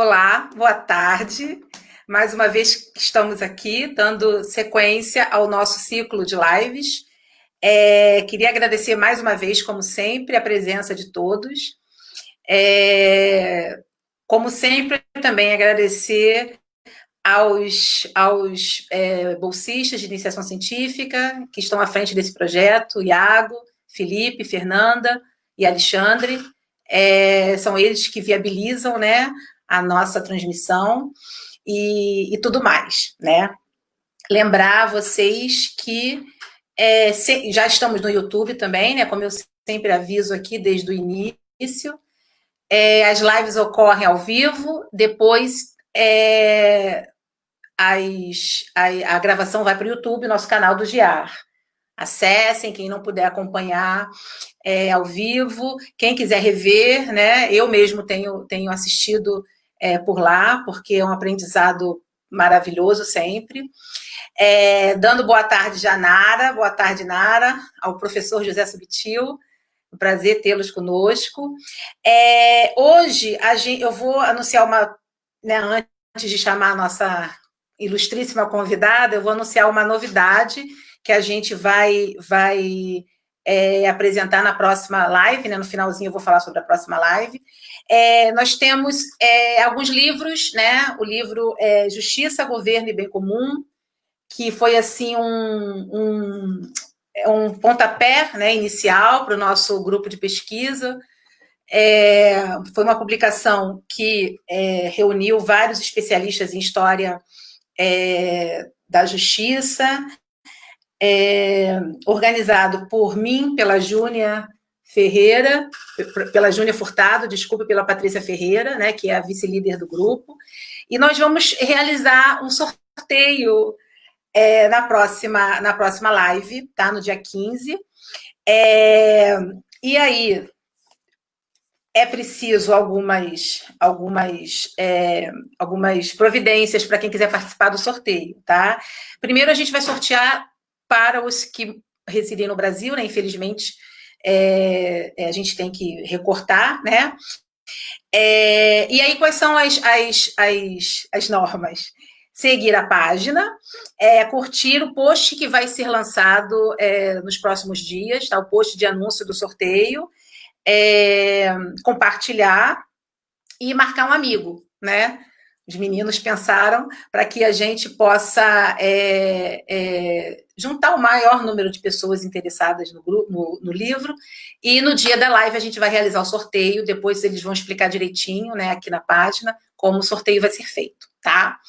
Olá, boa tarde. Mais uma vez que estamos aqui, dando sequência ao nosso ciclo de lives. Queria agradecer mais uma vez, como sempre, a presença de todos. Como sempre, também agradecer aos bolsistas de iniciação científica que estão à frente desse projeto, Iago, Felipe, Fernanda e Alexandre. São eles que viabilizam, né, a nossa transmissão e tudo mais, né? Lembrar vocês que já estamos no YouTube também, né? Como eu sempre aviso aqui desde o início. As lives ocorrem ao vivo, depois a gravação vai para o YouTube, nosso canal do GIAR. Acessem, quem não puder acompanhar ao vivo, quem quiser rever, né? Eu mesmo tenho assistido por lá, porque é um aprendizado maravilhoso sempre. Dando boa tarde a Nara, boa tarde, Nara, ao professor José Subtil, um prazer tê-los conosco. Hoje eu vou anunciar né, antes de chamar a nossa ilustríssima convidada, eu vou anunciar uma novidade que a gente vai apresentar na próxima live, né? No finalzinho eu vou falar sobre a próxima live. Nós temos alguns livros, né? O livro Justiça, Governo e Bem Comum, que foi assim um pontapé, né, inicial para o nosso grupo de pesquisa. Foi uma publicação que reuniu vários especialistas em história da justiça, organizado por mim, pela Júnia Furtado, desculpa, pela Patrícia Ferreira, né, que é a vice-líder do grupo, e nós vamos realizar um sorteio na próxima live, tá, no dia 15. E aí, é preciso algumas providências para quem quiser participar do sorteio, tá? Primeiro, a gente vai sortear para os que residem no Brasil, né? Infelizmente, a gente tem que recortar, né? E aí, quais são as normas? Seguir a página, curtir o post que vai ser lançado nos próximos dias, tá? O post de anúncio do sorteio, compartilhar e marcar um amigo, né? Os meninos pensaram para que a gente possa juntar o maior número de pessoas interessadas no livro, e no dia da live a gente vai realizar o sorteio, depois eles vão explicar direitinho, né, aqui na página, como o sorteio vai ser feito, tá?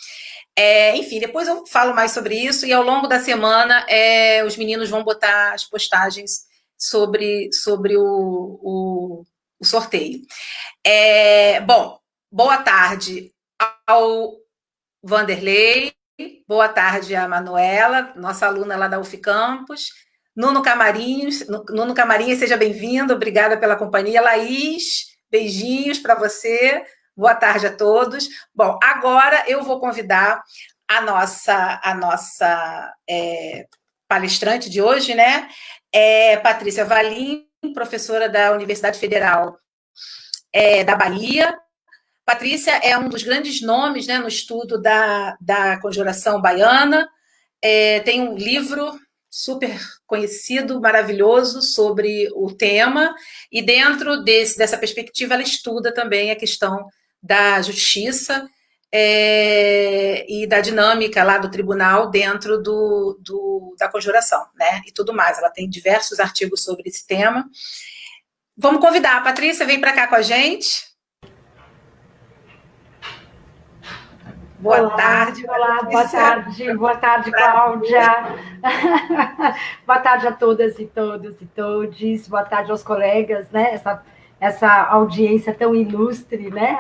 Enfim, depois eu falo mais sobre isso, e ao longo da semana os meninos vão botar as postagens sobre o sorteio. Bom, boa tarde ao Vanderlei, boa tarde à Manuela, nossa aluna lá da UF Campus, Nuno Camarins, seja bem-vindo, obrigada pela companhia. Laís, beijinhos para você, boa tarde a todos. Bom, agora eu vou convidar a nossa palestrante de hoje, né? Patrícia Valim, professora da Universidade Federal da Bahia. Patrícia é um dos grandes nomes, né, no estudo da conjuração baiana. Tem um livro super conhecido, maravilhoso, sobre o tema, e dentro dessa perspectiva ela estuda também a questão da justiça e da dinâmica lá do tribunal dentro da conjuração, né, e tudo mais. Ela tem diversos artigos sobre esse tema. Vamos convidar a Patrícia, vem para cá com a gente. Boa tarde. Olá, boa tarde, Cláudia. Boa tarde a todas e todos e todes. Boa tarde aos colegas, né? Essa audiência tão ilustre, né?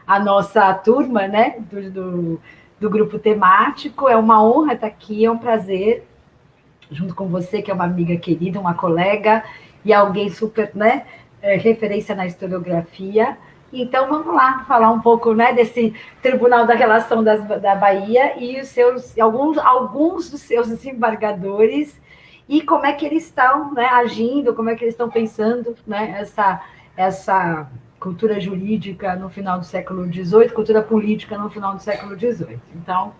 A nossa turma, né? Do grupo temático. É uma honra estar aqui, é um prazer, junto com você, que é uma amiga querida, uma colega e alguém super, né? Referência na historiografia. Então, vamos lá falar um pouco, né, desse Tribunal da Relação da Bahia e alguns dos seus desembargadores, e como é que eles estão, né, agindo, como é que eles estão pensando, né, essa cultura jurídica no final do século XVIII, cultura política no final do século XVIII. Então,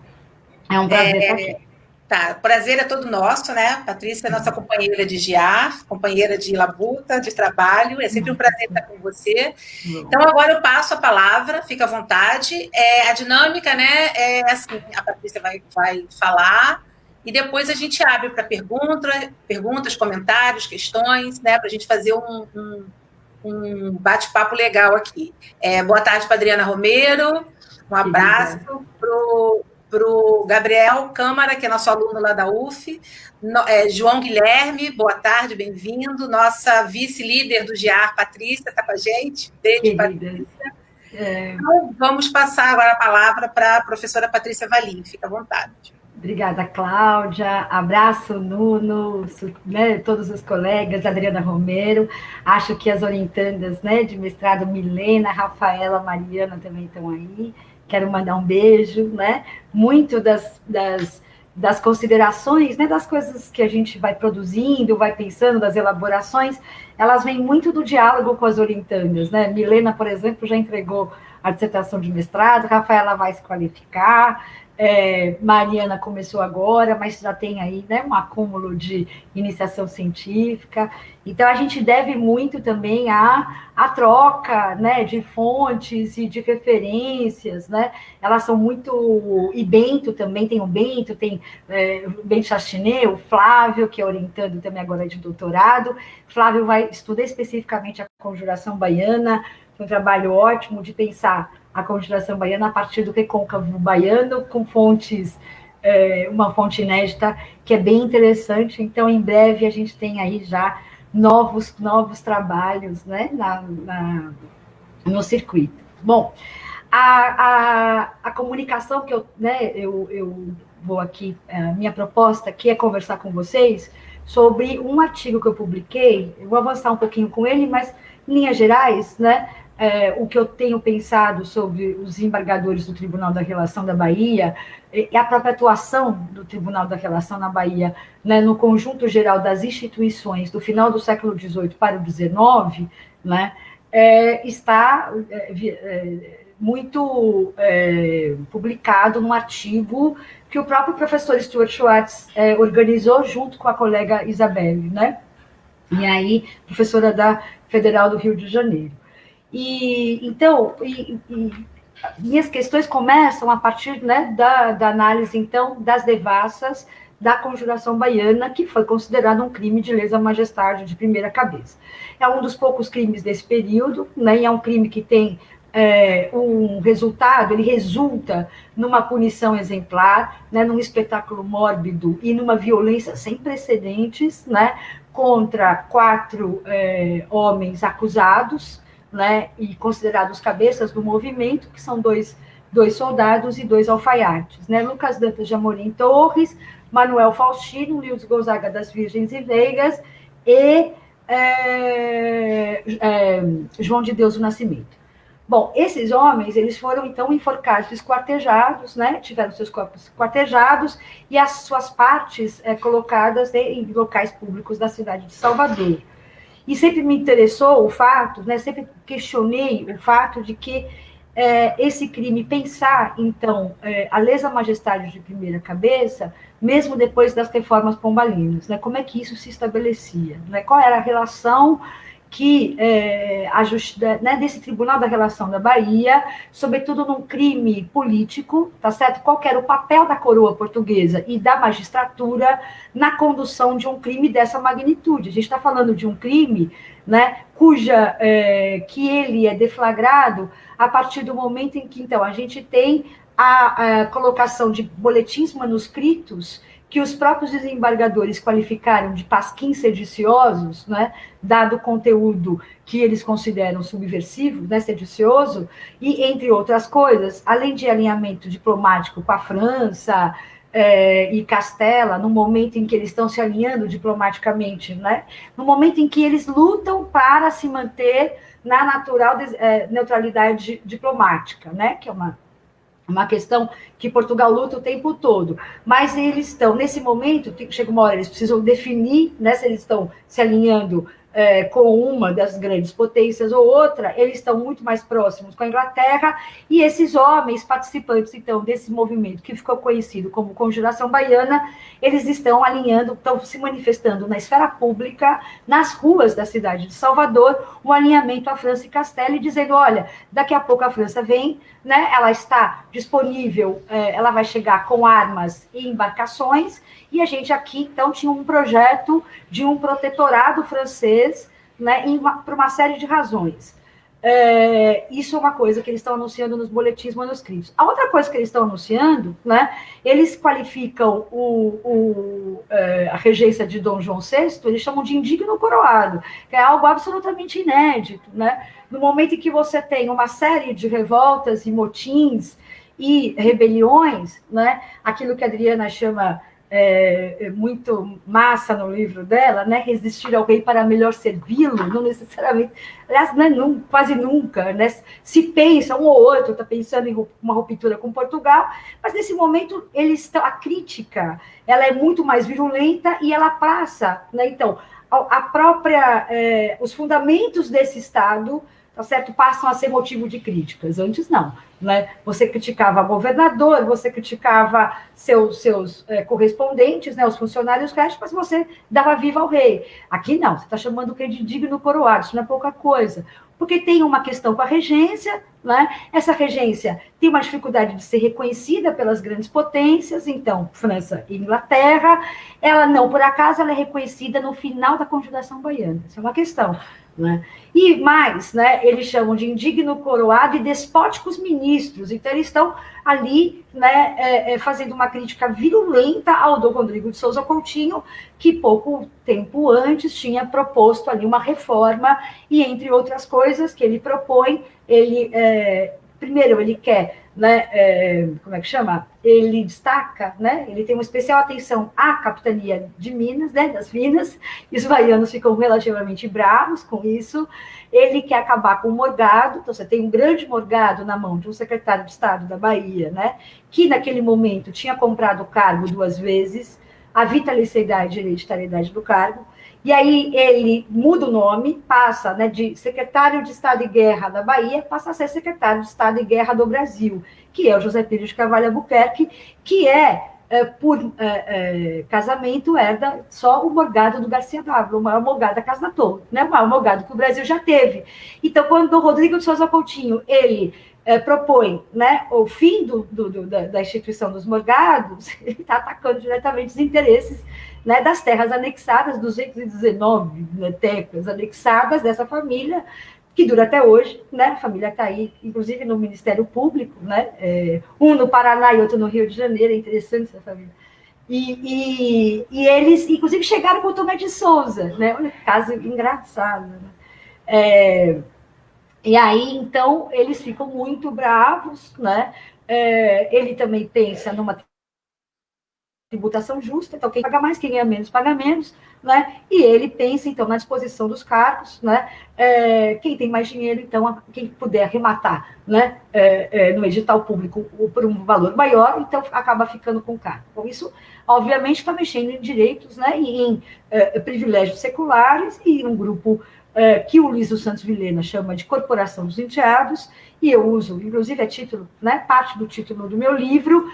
é um prazer estar aqui. Tá, o prazer é todo nosso, né? Patrícia é nossa companheira de GIAR, companheira de labuta, de trabalho. É sempre um prazer estar com você. Então, agora eu passo a palavra, fica à vontade. A dinâmica, né? É assim, a Patrícia vai falar e depois a gente abre para perguntas, comentários, questões, né? Para a gente fazer um bate-papo legal aqui. Boa tarde, para Adriana Romero. Um abraço para o Gabriel Câmara, que é nosso aluno lá da UF. João Guilherme, boa tarde, bem-vindo. Nossa vice-líder do GIAR, Patrícia, está com a gente. Beijo, Patrícia. Então, vamos passar agora a palavra para a professora Patrícia Valim. Fica à vontade. Obrigada, Cláudia. Abraço, Nuno, né, todos os colegas, Adriana Romero. Acho que as orientandas, né, de mestrado, Milena, Rafaela, Mariana também estão aí. Quero mandar um beijo, né? Muito das considerações, né, das coisas que a gente vai produzindo, vai pensando, das elaborações, elas vêm muito do diálogo com as orientandas, né? Milena, por exemplo, já entregou a dissertação de mestrado, Rafaela vai se qualificar, Mariana começou agora, mas já tem aí, né, um acúmulo de iniciação científica. Então, a gente deve muito também à troca, né, de fontes e de referências, né? Elas são muito... E Bento também, tem o Bento, tem o Bento Chastinet, o Flávio, que é orientando também agora de doutorado. Flávio estuda especificamente a conjuração baiana, foi um trabalho ótimo de pensar a conjuração baiana a partir do recôncavo baiano, com fontes, uma fonte inédita, que é bem interessante. Então, em breve, a gente tem aí já novos trabalhos, né, no circuito. Bom, a comunicação que eu vou aqui, minha proposta aqui é conversar com vocês sobre um artigo que eu publiquei. Eu vou avançar um pouquinho com ele, mas, em linhas gerais, né, o que eu tenho pensado sobre os embargadores do Tribunal da Relação da Bahia e a própria atuação do Tribunal da Relação na Bahia, né, no conjunto geral das instituições do final do século XVIII para o XIX, né, está muito publicado num artigo que o próprio professor Stuart Schwartz organizou junto com a colega Isabelle, né, e aí, professora da Federal do Rio de Janeiro. Então, minhas questões começam a partir, né, da análise, então, das devassas da conjuração baiana, que foi considerado um crime de lesa majestade de primeira cabeça. É um dos poucos crimes desse período, né, e é um crime que tem um resultado, ele resulta numa punição exemplar, né, num espetáculo mórbido e numa violência sem precedentes, né, contra 4 homens acusados, né, e considerados cabeças do movimento, que são dois soldados e 2 alfaiates, né, Lucas Dantas de Amorim Torres, Manuel Faustino, Nildes Gonzaga das Virgens e Veigas e João de Deus do Nascimento. Bom, esses homens, eles foram, então, enforcados, esquartejados, né, tiveram seus corpos esquartejados e as suas partes colocadas em locais públicos da cidade de Salvador. E sempre me interessou o fato, né, sempre questionei o fato de que esse crime, pensar, então, a lesa majestade de primeira cabeça, mesmo depois das reformas pombalinas, né, como é que isso se estabelecia, né, qual era a relação que né, desse Tribunal da Relação da Bahia, sobretudo num crime político, tá certo? Qual era o papel da coroa portuguesa e da magistratura na condução de um crime dessa magnitude? A gente está falando de um crime, né, que ele é deflagrado a partir do momento em que, então, a gente tem a colocação de boletins manuscritos que os próprios desembargadores qualificaram de pasquins sediciosos, né, dado o conteúdo que eles consideram subversivo, né, sedicioso, e, entre outras coisas, além de alinhamento diplomático com a França e Castela, no momento em que eles estão se alinhando diplomaticamente, né, no momento em que eles lutam para se manter na natural neutralidade diplomática, né, que é uma questão que Portugal luta o tempo todo, mas eles estão, nesse momento, chega uma hora, eles precisam definir, né, se eles estão se alinhando com uma das grandes potências ou outra, eles estão muito mais próximos com a Inglaterra, e esses homens participantes, então, desse movimento que ficou conhecido como Conjuração Baiana, eles estão alinhando, estão se manifestando na esfera pública, nas ruas da cidade de Salvador, um alinhamento à França e Castelli, dizendo, olha, daqui a pouco a França vem, né, ela está disponível, ela vai chegar com armas e embarcações, e a gente aqui, então, tinha um projeto de um protetorado francês, né, por uma série de razões. Isso é uma coisa que eles estão anunciando nos boletins manuscritos. A outra coisa que eles estão anunciando, né, eles qualificam a regência de Dom João VI, eles chamam de indigno coroado, que é algo absolutamente inédito, né? No momento em que você tem uma série de revoltas e motins e rebeliões, né, aquilo que a Adriana chama muito massa no livro dela, né? Resistir ao rei para melhor servi-lo, não necessariamente, aliás, né, quase nunca, né? Se pensa, um ou outro está pensando em uma ruptura com Portugal, mas nesse momento a crítica ela é muito mais virulenta e ela passa, né? Então, a própria, os fundamentos desse Estado, tá certo, passam a ser motivo de críticas. Antes não, né? Você criticava governador, você criticava seus correspondentes, né, os funcionários restos, mas você dava viva ao rei. Aqui não, você está chamando o rei de digno coroado, isso não é pouca coisa. Porque tem uma questão com a regência, né? Essa regência tem uma dificuldade de ser reconhecida pelas grandes potências, então, França e Inglaterra, ela não, por acaso, ela é reconhecida no final da Conjuração Baiana, isso é uma questão. Né? E mais, né, eles chamam de indigno coroado e despóticos ministros, então eles estão ali, né, fazendo uma crítica virulenta ao Dom Rodrigo de Souza Coutinho, que pouco tempo antes tinha proposto ali uma reforma, e entre outras coisas que ele propõe, ele primeiro ele quer, né, como é que chama? Ele destaca, né, ele tem uma especial atenção à capitania de Minas, né, das Minas, e os baianos ficam relativamente bravos com isso. Ele quer acabar com o morgado, então você tem um grande morgado na mão de um secretário de Estado da Bahia, né, que naquele momento tinha comprado o cargo 2 vezes, a vitaliciedade e hereditariedade do cargo, e aí ele muda o nome, passa, né, de secretário de Estado e Guerra da Bahia, passa a ser secretário de Estado e Guerra do Brasil, que é o José Pires de Carvalho Albuquerque, que por casamento, herda só o morgado do Garcia Dávila, o maior morgado da Casa da Torre, né, o maior morgado que o Brasil já teve. Então, quando o Rodrigo de Souza Coutinho, ele propõe, né, o fim da instituição dos morgados, ele está atacando diretamente os interesses, né, das terras anexadas, 219, né, terras anexadas dessa família, que dura até hoje, né, a família está aí, inclusive no Ministério Público, né, um no Paraná e outro no Rio de Janeiro, é interessante essa família. E eles, inclusive, chegaram com o Tomé de Souza, né, olha que caso engraçado, né? E aí, então, eles ficam muito bravos, né? Ele também pensa numa tributação justa, então quem paga mais, quem ganha menos, paga menos, né? E ele pensa, então, na disposição dos cargos, né? Quem tem mais dinheiro, então, quem puder arrematar, né? No edital público por um valor maior, então acaba ficando com o cargo. Então, isso, obviamente, está mexendo em direitos, né? E em privilégios seculares e um grupo que o Luiz dos Santos Vilhena chama de Corporação dos Enteados, e eu uso, inclusive, título, né, parte do título do meu livro,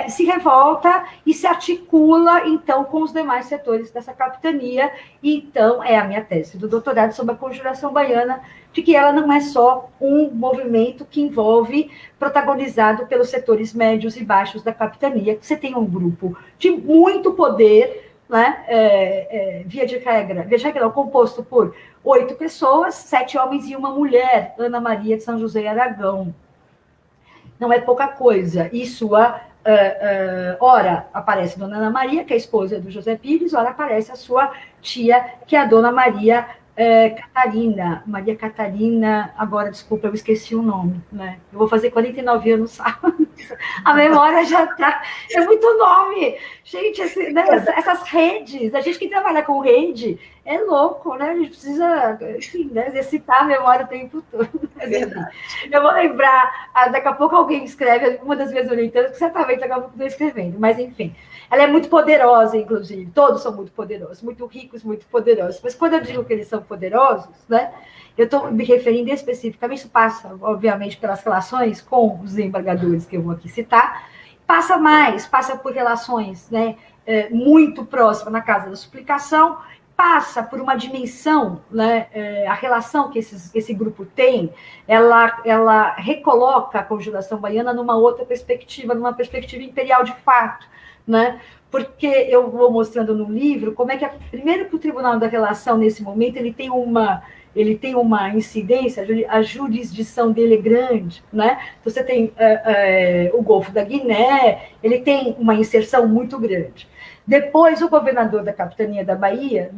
se revolta e se articula, então, com os demais setores dessa capitania, e, então, é a minha tese do doutorado sobre a Conjuração Baiana, de que ela não é só um movimento que envolve, protagonizado pelos setores médios e baixos da capitania, que você tem um grupo de muito poder, né, via de regra, composto por 8 pessoas, 7 homens e uma mulher, Ana Maria de São José e Aragão. Não é pouca coisa. E sua, ora aparece Dona Ana Maria, que é a esposa do José Pires, ora aparece a sua tia, que é a Dona Maria Catarina. Maria Catarina, agora, desculpa, eu esqueci o nome, né? Eu vou fazer 49 anos sábado. A memória já está... É muito nome. Gente, né, essas redes, a gente que trabalha com rede, é louco, né? A gente precisa, enfim, né, exercitar a memória o tempo todo. Mas, enfim, eu vou lembrar, daqui a pouco alguém escreve, uma das minhas orientandas, que certamente daqui a pouco estou escrevendo, mas enfim. Ela é muito poderosa, inclusive. Todos são muito poderosos, muito ricos, muito poderosos. Mas quando eu digo que eles são poderosos, né, eu estou me referindo especificamente, isso passa, obviamente, pelas relações com os desembargadores que eu vou aqui citar, passa por relações, né, muito próximas na casa da suplicação, passa por uma dimensão, né, a relação que esse grupo tem, ela recoloca a Conjuração Baiana numa outra perspectiva, numa perspectiva imperial de fato, né? Porque eu vou mostrando no livro como é que, primeiro que o Tribunal da Relação, nesse momento, ele tem uma incidência, a jurisdição dele é grande, né? Então, você tem o Golfo da Guiné, ele tem uma inserção muito grande. Depois, o governador da capitania da Bahia,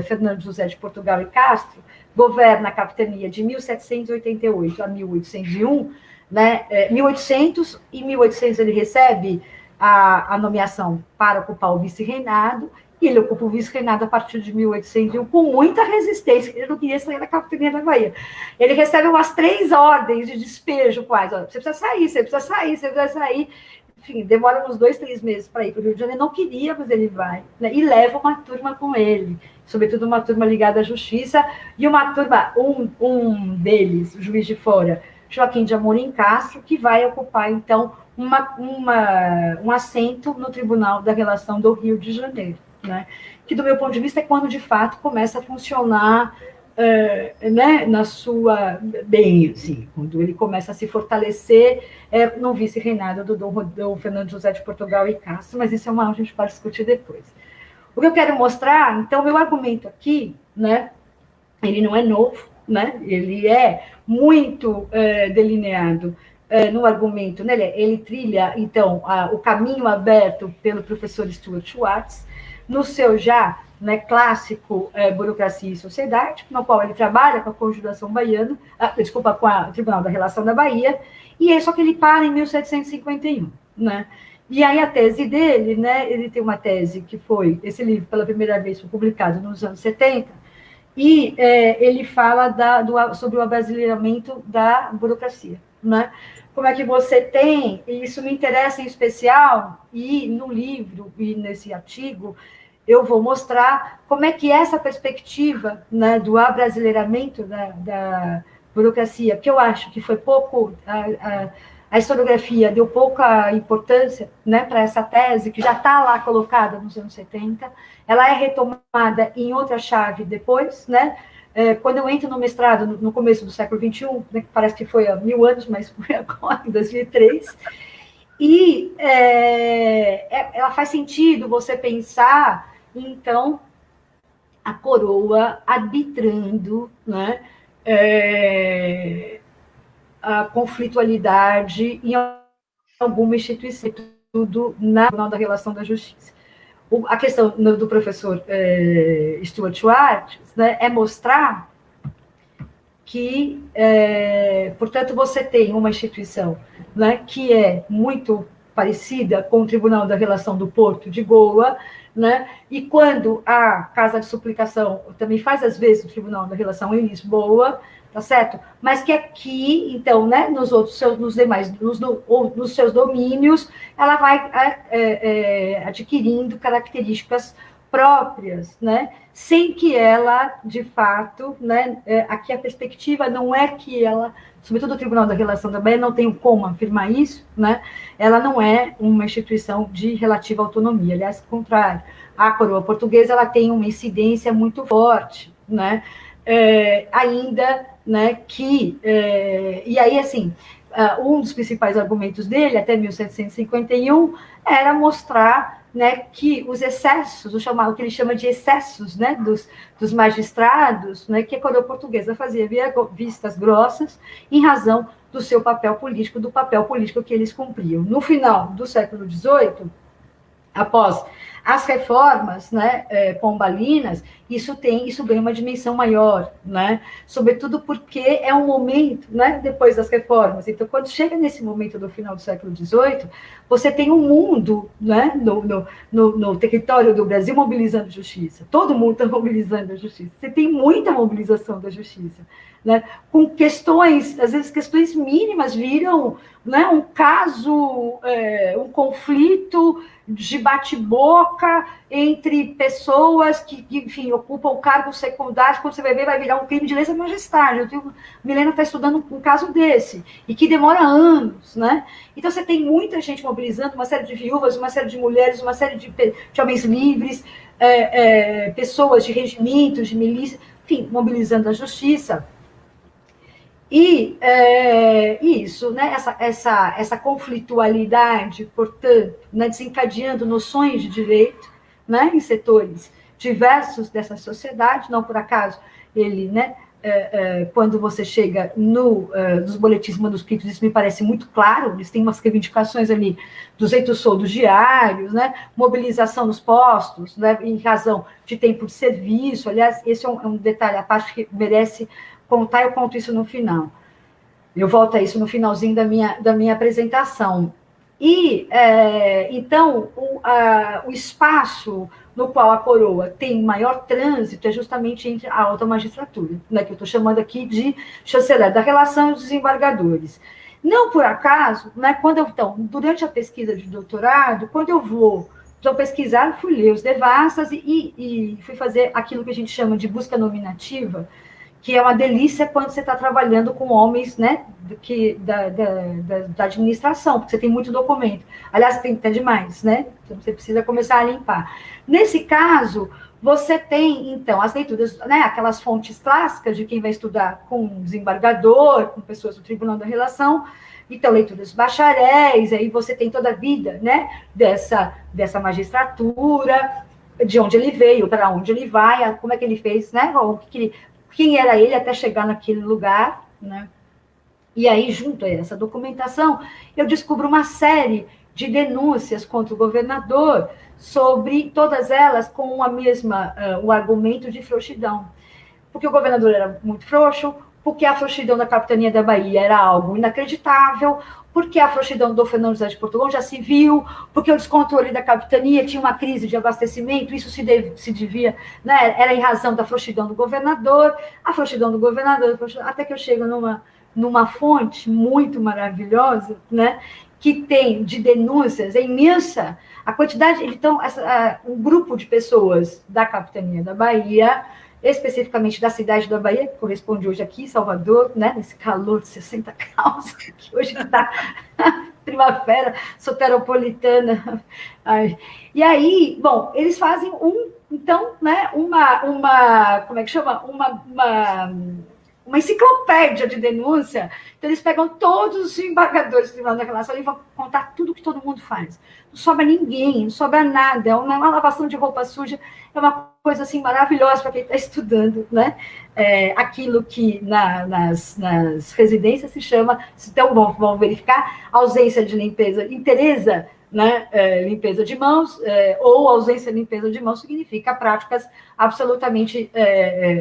Fernando José de Portugal e Castro, governa a capitania de 1788 a 1801, né? 1800 e 1800 ele recebe a nomeação para ocupar o vice-reinado, e ele ocupa o vice-reinado a partir de 1801, com muita resistência, ele não queria sair da capitania da Bahia. Ele recebe umas 3 ordens de despejo, quase. Você precisa sair, você precisa sair, você precisa sair. Enfim, demora uns 2, 3 meses para ir para o Rio de Janeiro, não queria, mas ele vai, né? E leva uma turma com ele, sobretudo uma turma ligada à justiça, e uma turma, um deles, o juiz de fora, Joaquim de Amorim Castro, que vai ocupar, então, um assento no Tribunal da Relação do Rio de Janeiro, né? Que, do meu ponto de vista, é quando, de fato, começa a funcionar né, na sua... bem, assim, quando ele começa a se fortalecer no vice-reinado do Dom Fernando José de Portugal e Castro, mas isso a gente pode discutir depois. O que eu quero mostrar, então, meu argumento aqui, né, ele não é novo, né, ele é muito delineado no argumento, né, ele trilha, então, o caminho aberto pelo professor Stuart Schwartz, no seu já, né, clássico Burocracia e Sociedade, no qual ele trabalha com a Conjuração Baiana, com o Tribunal da Relação da Bahia, e só que ele para em 1751, né? E aí a tese dele, né, ele tem uma tese que foi, esse livro pela primeira vez foi publicado nos anos 70, e ele fala sobre o abrasileiramento da burocracia, né? Como é que você tem, e isso me interessa em especial, e no livro e nesse artigo, eu vou mostrar como é que essa perspectiva, né, do abrasileiramento da burocracia, que eu acho que foi pouco... A historiografia deu pouca importância, né, para essa tese, que já está lá colocada nos anos 70, ela é retomada em outra chave depois, né? Quando eu entro no mestrado, no começo do século XXI, né, que parece que foi há 1000 anos, mas foi agora, em 2003, e ela faz sentido você pensar, então, a coroa arbitrando, né, a conflitualidade em alguma instituição, tudo na Tribunal da Relação da Justiça. A questão do professor Stuart Schwartz, né, é mostrar que, portanto, você tem uma instituição, né, que é muito parecida com o Tribunal da Relação do Porto de Goa, né, e quando a Casa de Suplicação também faz, às vezes, o Tribunal da Relação em Lisboa, tá certo? Mas que aqui, então, né, nos seus domínios, ela vai adquirindo características próprias, né, sem que ela, de fato, né, aqui a perspectiva não é que ela, sobretudo o Tribunal da Relação da Bahia, não tenho como afirmar isso, né, ela não é uma instituição de relativa autonomia, aliás, ao contrário, a coroa portuguesa, ela tem uma incidência muito forte, né, ainda, né, que, e aí, assim, um dos principais argumentos dele, até 1751, era mostrar, né, que os excessos, o que ele chama de excessos, né, dos magistrados, né, que a coroa portuguesa fazia vistas grossas em razão do seu papel político, do papel político que eles cumpriam. No final do século XVIII, após As reformas, né, pombalinas, isso ganha uma dimensão maior, né? Sobretudo porque é um momento, né, depois das reformas. Então, quando chega nesse momento do final do século XVIII, você tem um mundo, né, no território do Brasil mobilizando justiça. Todo mundo está mobilizando a justiça. Você tem muita mobilização da justiça, né? Com questões, às vezes questões mínimas viram, né, um caso, um conflito de bate-boca entre pessoas que, enfim, ocupam cargos secundários, quando você vai ver, vai virar um crime de lesa majestade. Milena está estudando um caso desse, e que demora anos, né? Então você tem muita gente mobilizando, uma série de viúvas, uma série de mulheres, uma série de homens livres, pessoas de regimentos, de milícia, enfim, mobilizando a justiça. E isso, né, essa conflitualidade, portanto, né, desencadeando noções de direito, né, em setores diversos dessa sociedade, não por acaso ele, né, quando você chega nos boletins manuscritos, isso me parece muito claro, eles têm umas reivindicações ali dos soldos diários, né, mobilização nos postos, né, em razão de tempo de serviço. Aliás, esse é um detalhe, a parte que merece contar, eu conto isso no final. Eu volto a isso no finalzinho da minha apresentação. E, então, o espaço no qual a coroa tem maior trânsito é justamente entre a alta magistratura, né, que eu estou chamando aqui de chanceler da relação e os desembargadores. Não por acaso, né, então, durante a pesquisa de doutorado, quando eu vou pesquisar, fui ler os devassas e fui fazer aquilo que a gente chama de busca nominativa, que é uma delícia quando você está trabalhando com homens, né, da administração, porque você tem muito documento. Aliás, tem até demais, né? Você precisa começar a limpar. Nesse caso, você tem, então, as leituras, né, aquelas fontes clássicas de quem vai estudar com desembargador, com pessoas do Tribunal da Relação, então, leituras bacharéis, aí você tem toda a vida, né, dessa magistratura, de onde ele veio, para onde ele vai, como é que ele fez, né, quem era ele até chegar naquele lugar, né? E aí, junto a essa documentação, eu descubro uma série de denúncias contra o governador, sobre todas elas com o argumento de frouxidão. Porque o governador era muito frouxo, porque a frouxidão da capitania da Bahia era algo inacreditável, porque a frouxidão do Fernando José de Portugal já se viu, porque o descontrole da capitania tinha uma crise de abastecimento, isso se devia, né, era em razão da frouxidão do governador, até que eu chego numa fonte muito maravilhosa, né, que tem de denúncias, é imensa, a quantidade, então, um grupo de pessoas da capitania da Bahia, especificamente da cidade da Bahia, que corresponde hoje aqui, Salvador, né, nesse calor de 60 graus, que hoje está primavera soteropolitana. E aí, bom, eles fazem então, né, como é que chama? Uma enciclopédia de denúncia. Então, eles pegam todos os embargadores do Tribunal da Relação e vão contar tudo que todo mundo faz. Não sobra ninguém, não sobra nada. É uma lavação de roupa suja, é uma coisa assim maravilhosa para quem está estudando, né? Aquilo que nas residências se chama, então vão verificar, ausência de limpeza, interesa, né, limpeza de mãos, ou ausência de limpeza de mãos significa práticas absolutamente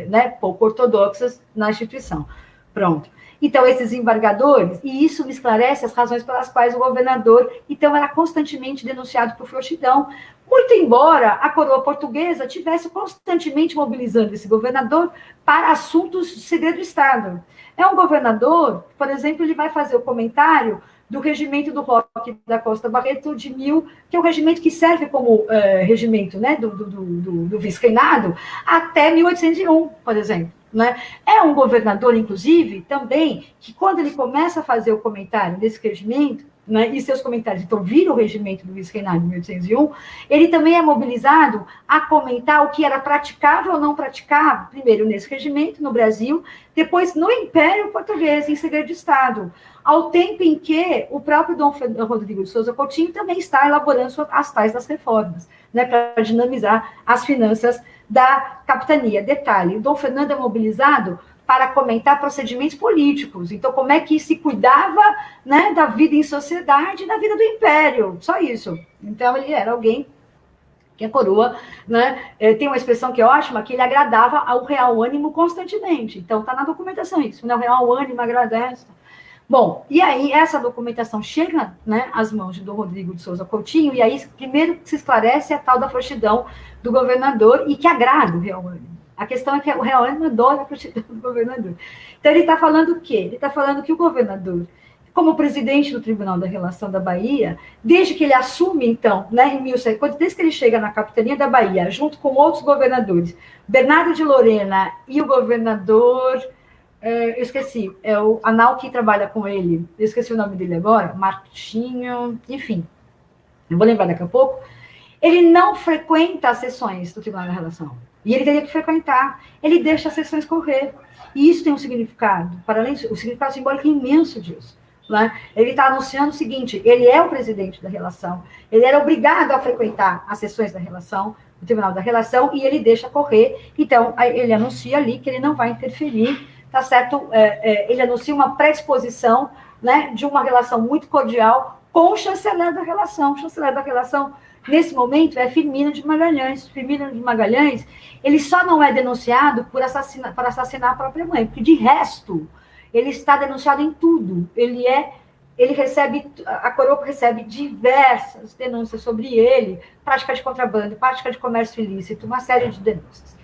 né, pouco ortodoxas na instituição. Pronto. Então, esses embargadores, e isso me esclarece as razões pelas quais o governador, então, era constantemente denunciado por frouxidão, muito embora a coroa portuguesa tivesse constantemente mobilizando esse governador para assuntos de segredo do Estado. É um governador, por exemplo, ele vai fazer o comentário do regimento do Roque da Costa Barreto de 1000, que é um regimento que serve como regimento, né, do vice-reinado, até 1801, por exemplo. Né? É um governador, inclusive, também, que quando ele começa a fazer o comentário desse regimento, né, e seus comentários, então, viram o regimento do vice-reinado de 1801, ele também é mobilizado a comentar o que era praticável ou não praticável, primeiro nesse regimento, no Brasil, depois no Império Português, em segredo de Estado, ao tempo em que o próprio Dom Rodrigo de Souza Coutinho também está elaborando as tais das reformas, né, para dinamizar as finanças da capitania. Detalhe, o Dom Fernando é mobilizado para comentar procedimentos políticos. Então, como é que se cuidava, né, da vida em sociedade e da vida do império. Só isso. Então, ele era alguém que a coroa, né, tem uma expressão que é ótima, que ele agradava ao real ânimo constantemente. Então, está na documentação isso, né, o real ânimo agradece. Bom, e aí essa documentação chega, né, às mãos do Rodrigo de Souza Coutinho, e aí primeiro que se esclarece a tal da frouxidão do governador e que agrada o real ânimo. A questão é que o real ânimo adora a frouxidão do governador. Então, ele está falando o quê? Ele está falando que o governador, como presidente do Tribunal da Relação da Bahia, desde que ele assume, então, né, desde que ele chega na capitania da Bahia, junto com outros governadores, Bernardo de Lorena e o governador, eu esqueci, é o Anal que trabalha com ele, eu esqueci o nome dele agora, Martinho, enfim, não vou lembrar daqui a pouco, ele não frequenta as sessões do Tribunal da Relação, e ele teria que frequentar, ele deixa as sessões correr, e isso tem um significado, para além o significado simbólico é imenso disso. Né? Ele está anunciando o seguinte, ele é o presidente da relação, ele era obrigado a frequentar as sessões da relação, do Tribunal da Relação, e ele deixa correr, então ele anuncia ali que ele não vai interferir, tá certo? Ele anuncia uma predisposição, né, de uma relação muito cordial com o chanceler da relação. O chanceler da relação, nesse momento, é Firmino de Magalhães. Firmino de Magalhães, ele só não é denunciado por assassinar a própria mãe, porque de resto ele está denunciado em tudo. A coroa recebe diversas denúncias sobre ele, prática de contrabando, prática de comércio ilícito, uma série de denúncias.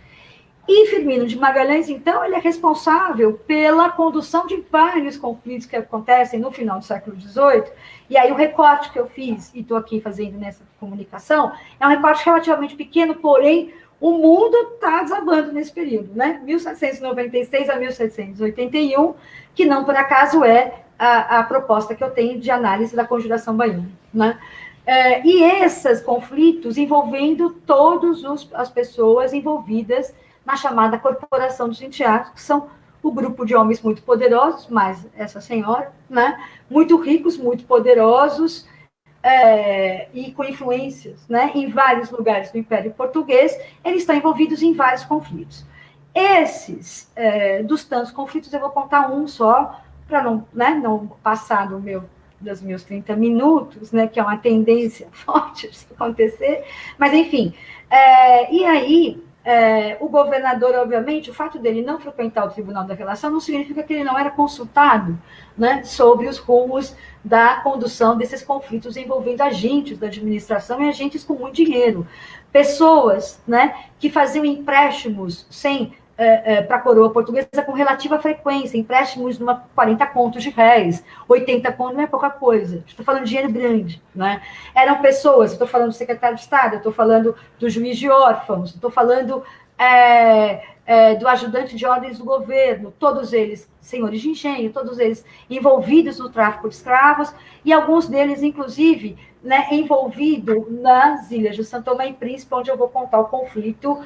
E Firmino de Magalhães, então, ele é responsável pela condução de vários conflitos que acontecem no final do século XVIII, e aí o recorte que eu fiz, e estou aqui fazendo nessa comunicação, é um recorte relativamente pequeno, porém, o mundo está desabando nesse período, né? 1796 a 1781, que não por acaso é a proposta que eu tenho de análise da Conjuração Baiana, né? E esses conflitos envolvendo todas as pessoas envolvidas na chamada Corporação dos Enteados, que são o grupo de homens muito poderosos, mais essa senhora, né? Muito ricos, muito poderosos, e com influências, né, em vários lugares do Império Português, eles estão envolvidos em vários conflitos. Esses, dos tantos conflitos, eu vou contar um só, para não passar dos meus 30 minutos, né, que é uma tendência forte de acontecer, mas, enfim, e aí, o governador, obviamente, o fato dele não frequentar o Tribunal da Relação não significa que ele não era consultado, né, sobre os rumos da condução desses conflitos envolvendo agentes da administração e agentes com muito dinheiro. Pessoas, né, que faziam empréstimos para a coroa portuguesa com relativa frequência, empréstimos de 40 contos de réis, 80 contos não é pouca coisa, estou falando de dinheiro grande, né? Eram pessoas, estou falando do secretário de Estado, estou falando do juiz de órfãos, estou falando do ajudante de ordens do governo, todos eles senhores de engenho, todos eles envolvidos no tráfico de escravos, e alguns deles, inclusive, né, envolvido nas ilhas de São Tomé e Príncipe, onde eu vou contar o conflito,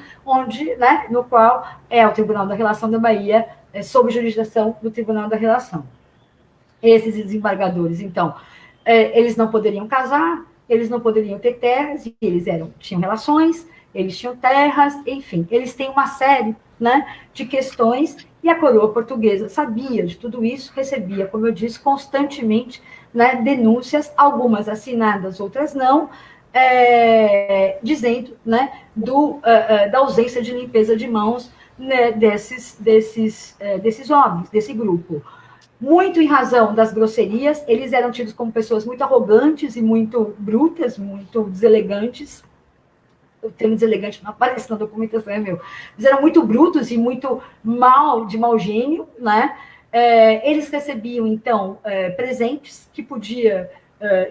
né, no qual é o Tribunal da Relação da Bahia, sob jurisdição do Tribunal da Relação. Esses desembargadores, então, eles não poderiam casar, eles não poderiam ter terras, e eles tinham relações, eles tinham terras, enfim, eles têm uma série, né, de questões, e a coroa portuguesa sabia de tudo isso, recebia, como eu disse, constantemente, né, denúncias, algumas assinadas, outras não, dizendo, né, da ausência de limpeza de mãos, né, desses homens, desse grupo. Muito em razão das grosserias, eles eram tidos como pessoas muito arrogantes e muito brutas, muito deselegantes. O termo deselegante não aparece na documentação, Eles eram muito brutos e muito de mau gênio, né? Eles recebiam, então, presentes que podia,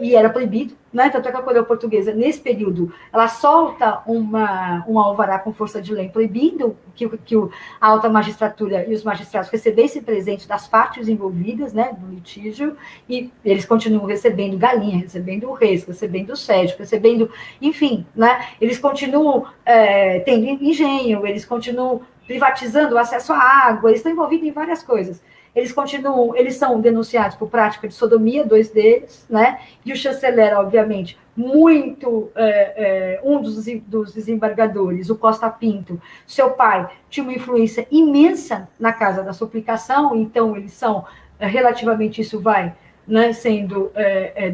e era proibido, né? Tanto é que a coroa portuguesa, nesse período, ela solta um alvará com força de lei proibindo que a alta magistratura e os magistrados recebessem presentes das partes envolvidas, né, do litígio, e eles continuam recebendo galinha, recebendo reis, recebendo sede, recebendo, enfim, né? Eles continuam tendo engenho, eles continuam privatizando o acesso à água, eles estão envolvidos em várias coisas. Eles são denunciados por prática de sodomia, 2 deles, né? E o chanceler, obviamente, um dos desembargadores, o Costa Pinto, seu pai, tinha uma influência imensa na Casa da Suplicação, então eles são, relativamente isso vai, né, sendo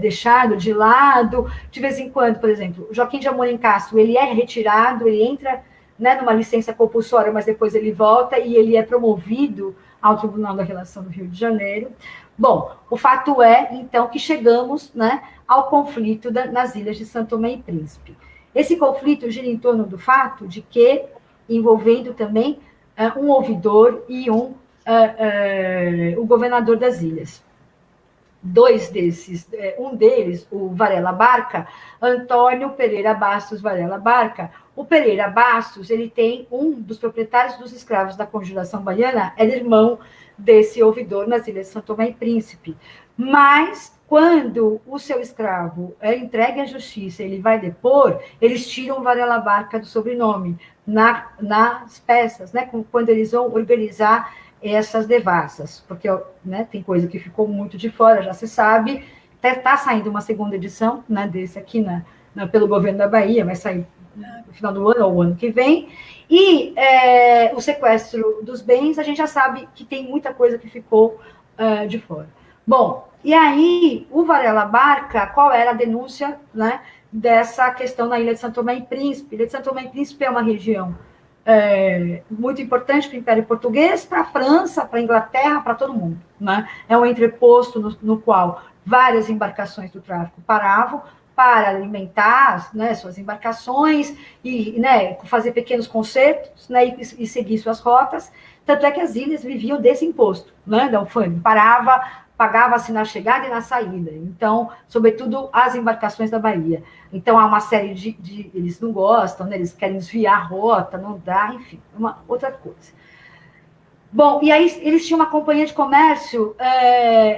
deixado de lado. De vez em quando, por exemplo, Joaquim de Amorim Castro, ele é retirado, ele entra, né, numa licença compulsória, mas depois ele volta e ele é promovido ao Tribunal da Relação do Rio de Janeiro. Bom, o fato é, então, que chegamos, né, ao conflito nas ilhas de São Tomé e Príncipe. Esse conflito gira em torno do fato de que, envolvendo também um ouvidor e o governador das ilhas. Dois desses, um deles, o Varela Barca, Antônio Pereira Bastos Varela Barca. O Pereira Bastos, ele tem um dos proprietários dos escravos da Conjuração Baiana, é irmão desse ouvidor nas ilhas de São Tomé e Príncipe. Mas, quando o seu escravo é entregue à justiça, ele vai depor, eles tiram Varela Barca do sobrenome nas peças, né, quando eles vão organizar essas devassas, porque, né, tem coisa que ficou muito de fora, já se sabe, está saindo uma segunda edição, né, desse aqui pelo governo da Bahia, vai sair no final do ano ou ano que vem, e o sequestro dos bens, a gente já sabe que tem muita coisa que ficou de fora. Bom, e aí, o Varela Barca, qual era a denúncia, né, dessa questão na Ilha de São Tomé e Príncipe? A Ilha de São Tomé e Príncipe é uma região muito importante para o Império Português, para a França, para a Inglaterra, para todo mundo, né? É um entreposto no qual várias embarcações do tráfico paravam para alimentar, né, suas embarcações e, né, fazer pequenos concertos, né, e seguir suas rotas. Tanto é que as ilhas viviam desse imposto, né, da alfândega. Pagava-se na chegada e na saída. Então, sobretudo, as embarcações da Bahia. Então, há uma série de eles não gostam, né? Eles querem desviar a rota, não dá, enfim, uma outra coisa. Bom, e aí eles tinham uma companhia de comércio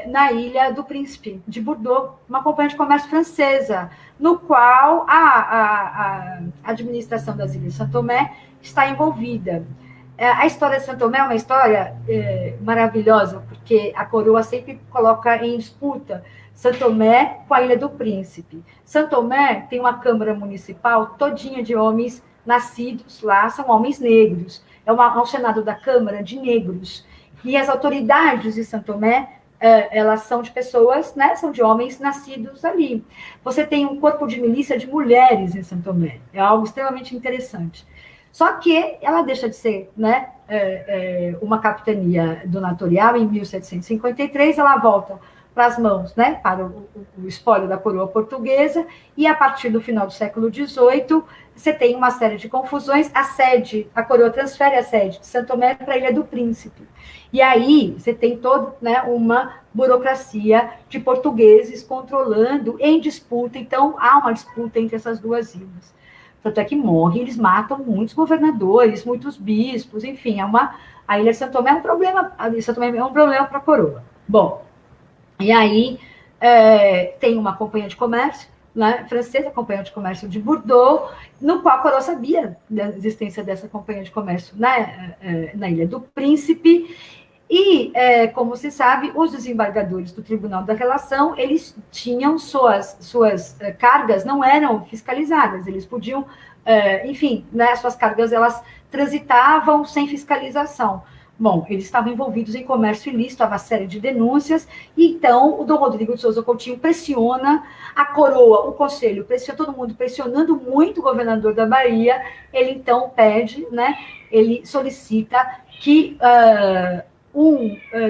na Ilha do Príncipe, de Bordeaux, uma companhia de comércio francesa, no qual a administração das Ilhas de São Tomé está envolvida. A história de São Tomé é uma história maravilhosa, porque a coroa sempre coloca em disputa São Tomé com a Ilha do Príncipe. São Tomé tem uma Câmara Municipal todinha de homens nascidos lá, são homens negros. É um Senado da Câmara de negros. E as autoridades de São Tomé, elas são de pessoas, né, são de homens nascidos ali. Você tem um corpo de milícia de mulheres em São Tomé. É algo extremamente interessante. Só que ela deixa de ser, né, uma capitania donatorial em 1753, ela volta para as mãos, né, para o espólio da coroa portuguesa, e a partir do final do século XVIII, você tem uma série de confusões, a coroa transfere a sede de São Tomé para a Ilha do Príncipe. E aí você tem toda, né, uma burocracia de portugueses controlando em disputa, então há uma disputa entre essas duas ilhas. Tanto é que morrem, eles matam muitos governadores, muitos bispos, enfim, a Ilha de São Tomé é um problema, a Ilha de São Tomé é um problema para a coroa. Bom, e aí tem uma companhia de comércio, né, francesa, a Companhia de Comércio de Bordeaux, no qual a coroa sabia da existência dessa companhia de comércio na Ilha do Príncipe, e, como se sabe, os desembargadores do Tribunal da Relação, eles tinham suas cargas, não eram fiscalizadas, eles podiam, enfim, né, suas cargas, elas transitavam sem fiscalização. Bom, eles estavam envolvidos em comércio ilícito, havia uma série de denúncias, e então o Dom Rodrigo de Souza Coutinho pressiona a coroa, o conselho, pressiona todo mundo, pressionando muito o governador da Bahia, ele então pede, né, ele solicita que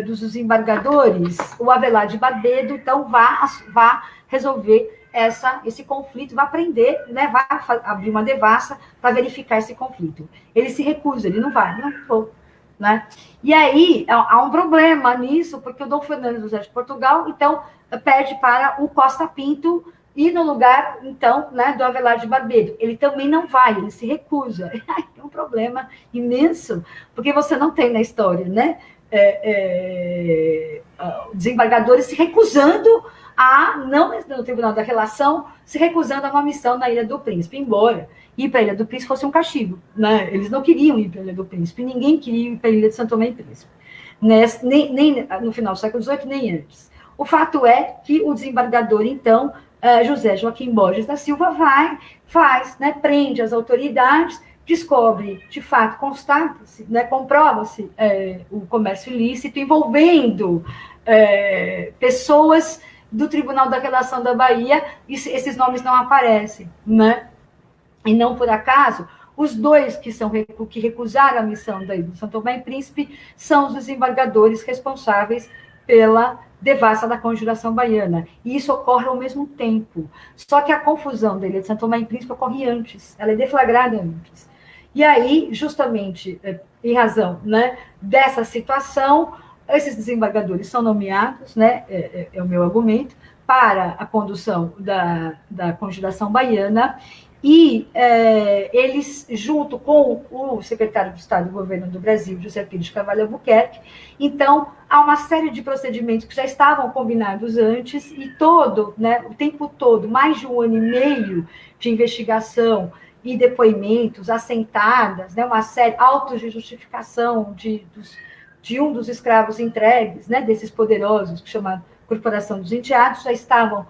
dos desembargadores, o Avelar de Barbedo, então vá resolver esse conflito, vai prender, né, vai abrir uma devassa para verificar esse conflito. Ele se recusa, ele não vai, não vou. Né? E aí há um problema nisso, porque o Dom Fernando José de Portugal, então, pede para o Costa Pinto ir no lugar, então, né, do Avelar de Barbedo. Ele também não vai, ele se recusa. É um problema imenso, porque você não tem na história, né, desembargadores se recusando não no Tribunal da Relação, se recusando a uma missão na Ilha do Príncipe, embora ir para a Ilha do Príncipe fosse um castigo, né? Eles não queriam ir para a Ilha do Príncipe, ninguém queria ir para a Ilha de São Tomé e Príncipe, nem no final do século XVIII, nem antes. O fato é que o desembargador, então, José Joaquim Borges da Silva, né, prende as autoridades, descobre, de fato, constata-se, né, comprova-se o comércio ilícito envolvendo pessoas do Tribunal da Relação da Bahia, esses nomes não aparecem, né? E não por acaso, os dois que recusaram a missão da Ilha de São Tomé e Príncipe são os desembargadores responsáveis pela devassa da Conjuração Baiana. E isso ocorre ao mesmo tempo. Só que a confusão da Ilha de São Tomé e Príncipe ocorre antes, ela é deflagrada antes. E aí, justamente, em razão, né, dessa situação, esses desembargadores são nomeados, né, é o meu argumento, para a condução da Conjuração Baiana, e eles, junto com o secretário de Estado do Governo do Brasil, José Pires de Carvalho Albuquerque, então, há uma série de procedimentos que já estavam combinados antes, e né, o tempo todo, mais de 1 ano e meio de investigação e depoimentos, assentadas, né, uma série, autos de justificação de um dos escravos entregues, né, desses poderosos, que chama Corporação dos Enteados, já estavam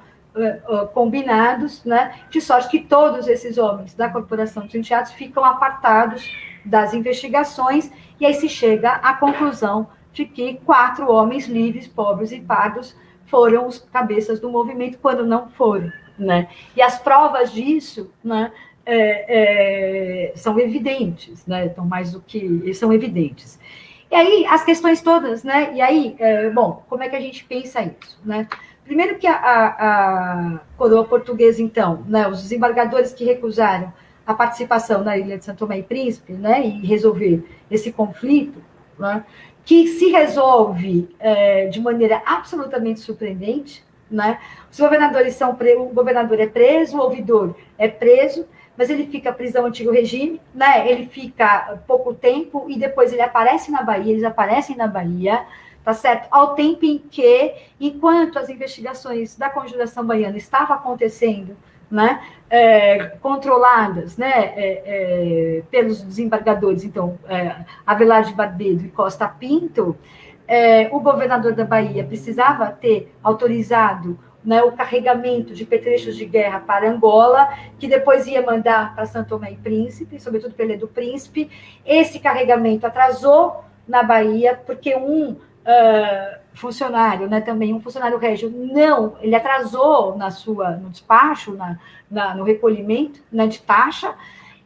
combinados, né, de sorte que todos esses homens da Corporação dos Enteados ficam apartados das investigações, e aí se chega à conclusão de que 4 homens livres, pobres e pardos foram os cabeças do movimento, quando não foram, né? E as provas disso, né, são evidentes, né? Então, mais do que são evidentes. E aí, as questões todas, né? E aí, bom, como é que a gente pensa isso, né? Primeiro que a coroa portuguesa, então, né, os desembargadores que recusaram a participação na Ilha de São Tomé e Príncipe, né, e resolver esse conflito, né, que se resolve de maneira absolutamente surpreendente, né? Os governadores o governador é preso, o ouvidor é preso, mas ele fica prisão antigo regime, né? Ele fica pouco tempo e depois ele aparece na Bahia, eles aparecem na Bahia, tá certo? Ao tempo em que, enquanto as investigações da Conjuração Baiana estavam acontecendo, né, controladas, né, pelos desembargadores, então, Avelar de Barbedo e Costa Pinto, o governador da Bahia precisava ter autorizado, né, o carregamento de petrechos de guerra para Angola, que depois ia mandar para São Tomé e Príncipe, sobretudo para Ilha do Príncipe. Esse carregamento atrasou na Bahia, porque funcionário, né, também um funcionário régio, ele atrasou no despacho, no recolhimento, né, de taxa,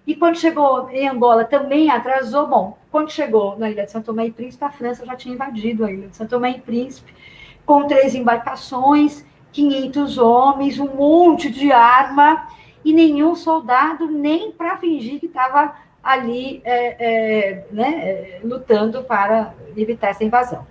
e quando chegou em Angola também atrasou. Bom, quando chegou na Ilha de São Tomé e Príncipe, a França já tinha invadido a Ilha de São Tomé e Príncipe, com 3 embarcações, 500 homens, um monte de arma, e nenhum soldado, nem para fingir que estava ali né, lutando para evitar essa invasão.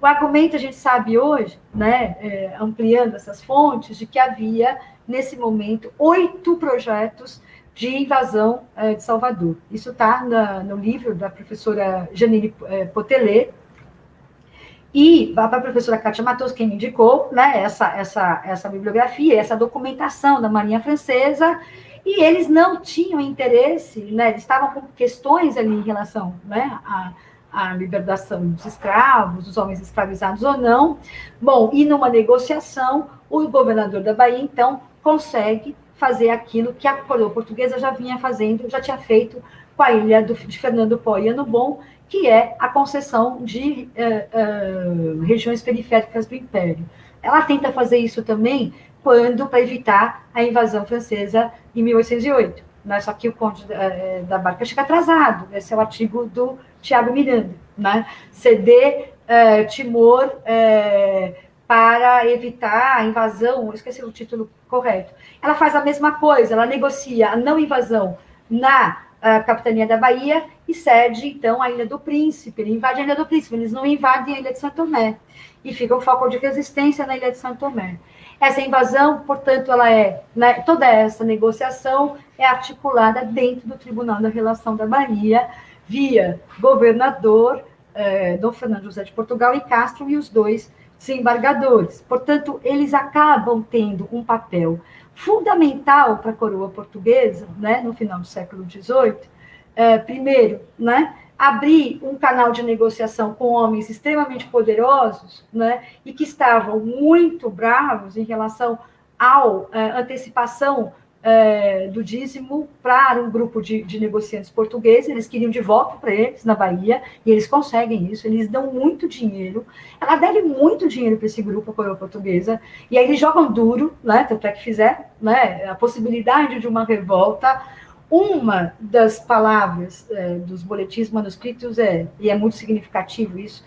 O argumento, a gente sabe hoje, né, ampliando essas fontes, de que havia, nesse momento, 8 projetos de invasão de Salvador. Isso está no livro da professora Janine Potelet, e a professora Kátia Matos, quem me indicou, né, essa bibliografia, essa documentação da Marinha Francesa, e eles não tinham interesse, né, eles estavam com questões ali em relação, né, a libertação dos escravos, dos homens escravizados ou não. Bom, e numa negociação, o governador da Bahia, então, consegue fazer aquilo que a coroa portuguesa já vinha fazendo, já tinha feito com a ilha de Fernando Pó e Ano Bom, que é a concessão de regiões periféricas do Império. Ela tenta fazer isso também para evitar a invasão francesa em 1808. Né? Só que o Conde da Barca chega atrasado. Esse é o artigo do Tiago Miranda. Né? Ceder Timor para evitar a invasão, eu esqueci o título correto. Ela faz a mesma coisa, ela negocia a não invasão na capitania da Bahia e cede, então, a Ilha do Príncipe. Ele invade a Ilha do Príncipe, eles não invadem a Ilha de São Tomé. E fica o foco de resistência na Ilha de São Tomé. Essa invasão, portanto, ela né, toda essa negociação é articulada dentro do Tribunal da Relação da Bahia, via governador, Dom Fernando José de Portugal e Castro, e os 2 desembargadores. Portanto, eles acabam tendo um papel fundamental para a coroa portuguesa, né, no final do século XVIII, primeiro, né, abrir um canal de negociação com homens extremamente poderosos, né, e que estavam muito bravos em relação à antecipação do dízimo para um grupo de negociantes portugueses, eles queriam de volta para eles, na Bahia, e eles conseguem isso, eles dão muito dinheiro, ela deve muito dinheiro para esse grupo, a coroa portuguesa, e aí eles jogam duro, né, tanto é que fizeram, né, a possibilidade de uma revolta. Uma das palavras dos boletins manuscritos e é muito significativo isso,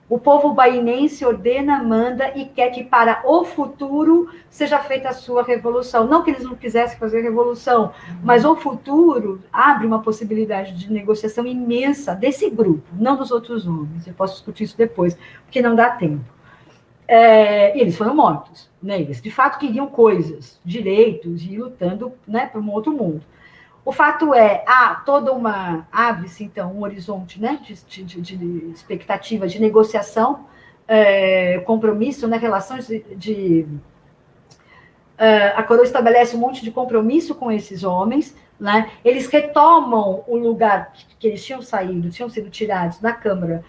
o povo bainense ordena, manda e quer que para o futuro seja feita a sua revolução. Não que eles não quisessem fazer revolução, mas o futuro abre uma possibilidade de negociação imensa desse grupo, não dos outros homens. Eu posso discutir isso depois, porque não dá tempo. E eles foram mortos. Né? Eles, de fato, queriam coisas, direitos, e lutando, né, para um outro mundo. O fato é, abre-se, então, um horizonte, né, de expectativa, de negociação, compromisso, né, relações a coroa estabelece um monte de compromisso com esses homens, né, eles retomam o lugar que eles tinham sido tirados da Câmara,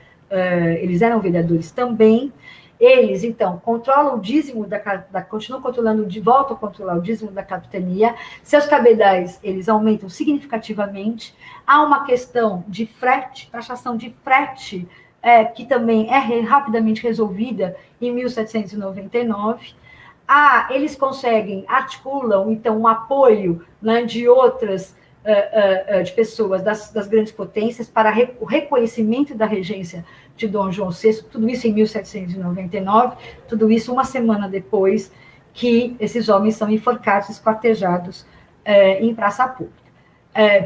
eles eram vereadores também. Eles, então, controlam o dízimo continuam controlando, voltam a controlar o dízimo da capitania, seus cabedais, eles aumentam significativamente, há uma questão de frete, taxação de frete, que também é rapidamente resolvida em 1799, eles articulam, então, um apoio, né, de outras de pessoas das grandes potências para o reconhecimento da regência de Dom João VI, tudo isso em 1799, tudo isso uma semana depois que esses homens são enforcados, esquartejados em praça pública.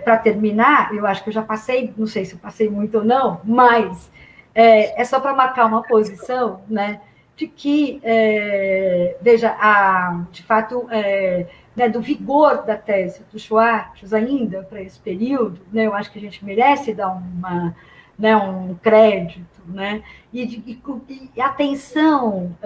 Para terminar, eu acho que eu já passei, não sei se eu passei muito ou não, mas é só para marcar uma posição, né, de que, veja, de fato, né, do vigor da tese do Schwartz ainda para esse período, né, eu acho que a gente merece dar um crédito, né, e atenção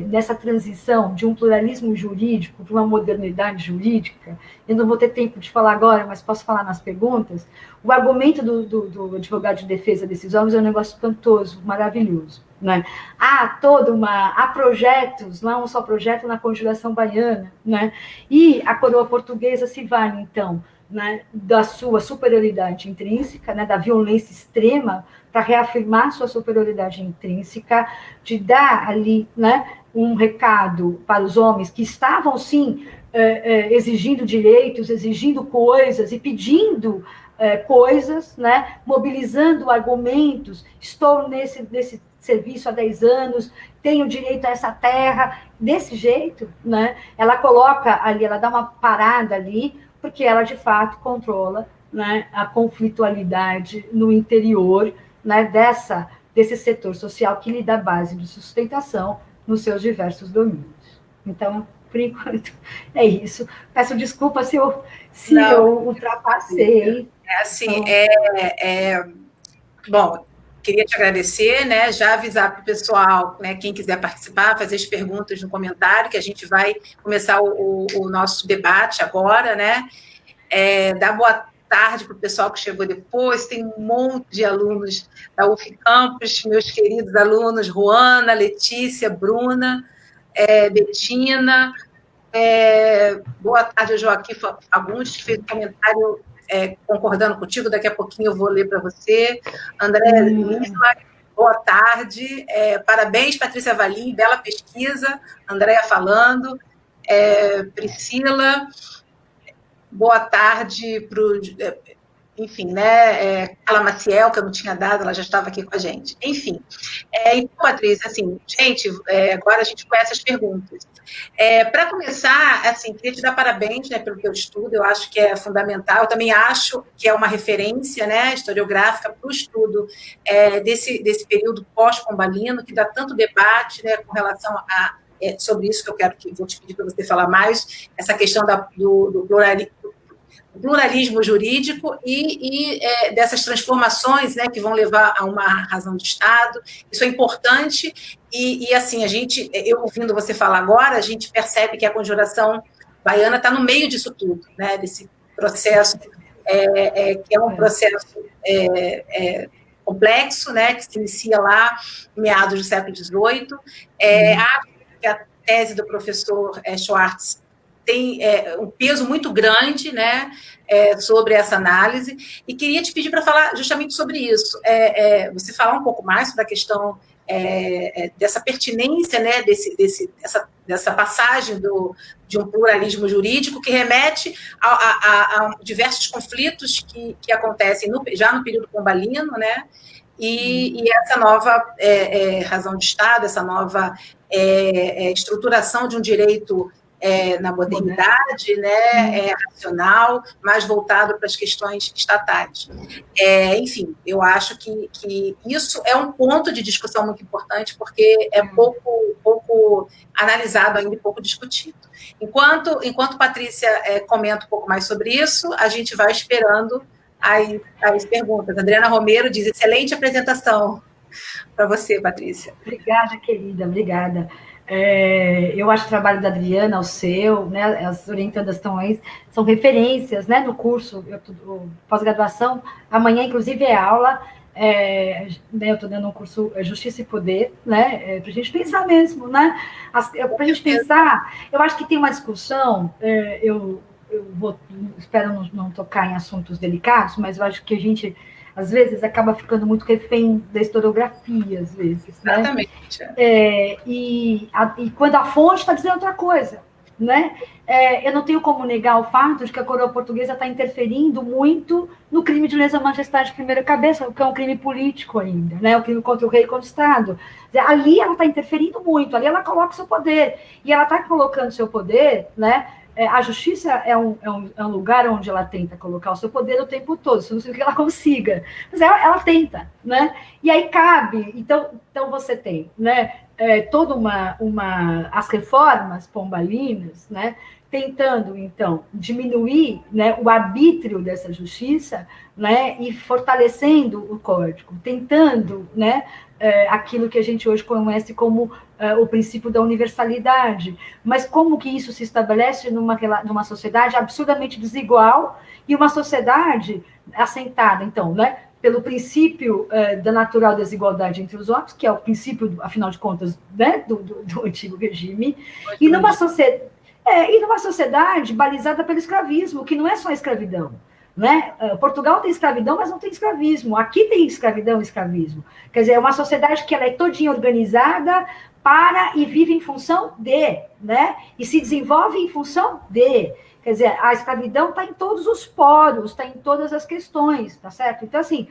nessa transição de um pluralismo jurídico para uma modernidade jurídica. Eu não vou ter tempo de falar agora, mas posso falar nas perguntas. O argumento do advogado de defesa desses homens é um negócio espantoso, maravilhoso. Né? Há projetos, não um só projeto na Conjuração Baiana, né? E a coroa portuguesa se vale, então, né, da sua superioridade intrínseca, né, da violência extrema, para reafirmar sua superioridade intrínseca, de dar ali, né, um recado para os homens que estavam, sim, exigindo direitos, exigindo coisas e pedindo coisas, né, mobilizando argumentos, estou nesse serviço há 10 anos, tenho direito a essa terra, desse jeito, né, ela coloca ali, ela dá uma parada ali, porque ela, de fato, controla, né, a conflitualidade no interior, né, desse setor social que lhe dá base de sustentação nos seus diversos domínios. Então, por enquanto, é isso. Peço desculpa se eu ultrapassei. Bom, queria te agradecer, né? Já avisar para o pessoal, né, quem quiser participar, fazer as perguntas no comentário, que a gente vai começar o nosso debate agora, né? Dar boa tarde para o pessoal que chegou depois, tem um monte de alunos da UF Campus, meus queridos alunos, Juana, Letícia, Bruna, Betina, boa tarde ao Joaquim Fagundes, que fez um comentário concordando contigo, daqui a pouquinho eu vou ler para você. André Lima, boa tarde. Parabéns, Patrícia Valim, bela pesquisa. Andréa falando. Priscila, boa tarde para o... Enfim, né? Carla Maciel, que eu não tinha dado, ela já estava aqui com a gente. Enfim. Então, Patrícia, assim, gente, agora a gente conhece as perguntas. Para começar, assim, queria te dar parabéns, né, pelo teu estudo, eu acho que é fundamental, eu também acho que é uma referência, né, historiográfica para o estudo desse período pós-pombalino, que dá tanto debate, né, com relação a sobre isso que vou te pedir para você falar mais, essa questão do pluralismo jurídico e dessas transformações, né, que vão levar a uma razão de Estado. Isso é importante e assim, eu ouvindo você falar agora, a gente percebe que a Conjuração Baiana está no meio disso tudo, né, desse processo, que é um processo complexo, né, que se inicia lá em meados do século XVIII. Acho que a tese do professor Schwartz tem um peso muito grande, né, sobre essa análise, e queria te pedir para falar justamente sobre isso. Você falar um pouco mais sobre a questão dessa pertinência, né, dessa passagem de um pluralismo jurídico que remete a diversos conflitos que acontecem já no período pombalino, né, e essa nova razão de Estado, essa nova estruturação de um direito na modernidade, né, racional, mais voltado para as questões estatais. Enfim, eu acho que isso é um ponto de discussão muito importante, porque é pouco analisado ainda e pouco discutido. Enquanto Patrícia comenta um pouco mais sobre isso, a gente vai esperando as perguntas. Adriana Romero diz, excelente apresentação para você, Patrícia. Obrigada, querida, obrigada. Eu acho que o trabalho da Adriana, o seu, né, as orientandas estão aí, são referências, né, no curso, pós-graduação, amanhã, inclusive, é aula, eu estou dando um curso Justiça e Poder, né, para a gente pensar mesmo, né, para a gente pensar, eu acho que tem uma discussão, eu espero não tocar em assuntos delicados, mas eu acho que a gente, às vezes, acaba ficando muito refém da historiografia, às vezes, né? Exatamente. E quando a fonte está dizendo outra coisa, né? Eu não tenho como negar o fato de que a coroa portuguesa está interferindo muito no crime de lesa majestade de primeira cabeça, que é um crime político ainda, né? O crime contra o rei e contra o Estado. Ali ela está interferindo muito, ali ela coloca o seu poder, e ela está colocando o seu poder, né? A justiça é um lugar onde ela tenta colocar o seu poder o tempo todo, isso não significa que ela consiga, mas ela tenta, né? E aí cabe, então você tem, né, toda as reformas pombalinas, né, tentando, então, diminuir, né, o arbítrio dessa justiça, né, e fortalecendo o código, tentando, né, aquilo que a gente hoje conhece como o princípio da universalidade, mas como que isso se estabelece numa sociedade absurdamente desigual e uma sociedade assentada, então, né, pelo princípio da natural desigualdade entre os homens, que é o princípio, afinal de contas, né, do antigo regime, e numa sociedade balizada pelo escravismo, que não é só escravidão, né? Portugal tem escravidão, mas não tem escravismo. Aqui tem escravidão e escravismo. Quer dizer, é uma sociedade que ela é todinha organizada para e vive em função de, né? E se desenvolve em função de. Quer dizer, a escravidão está em todos os poros, está em todas as questões, tá certo? Então, assim,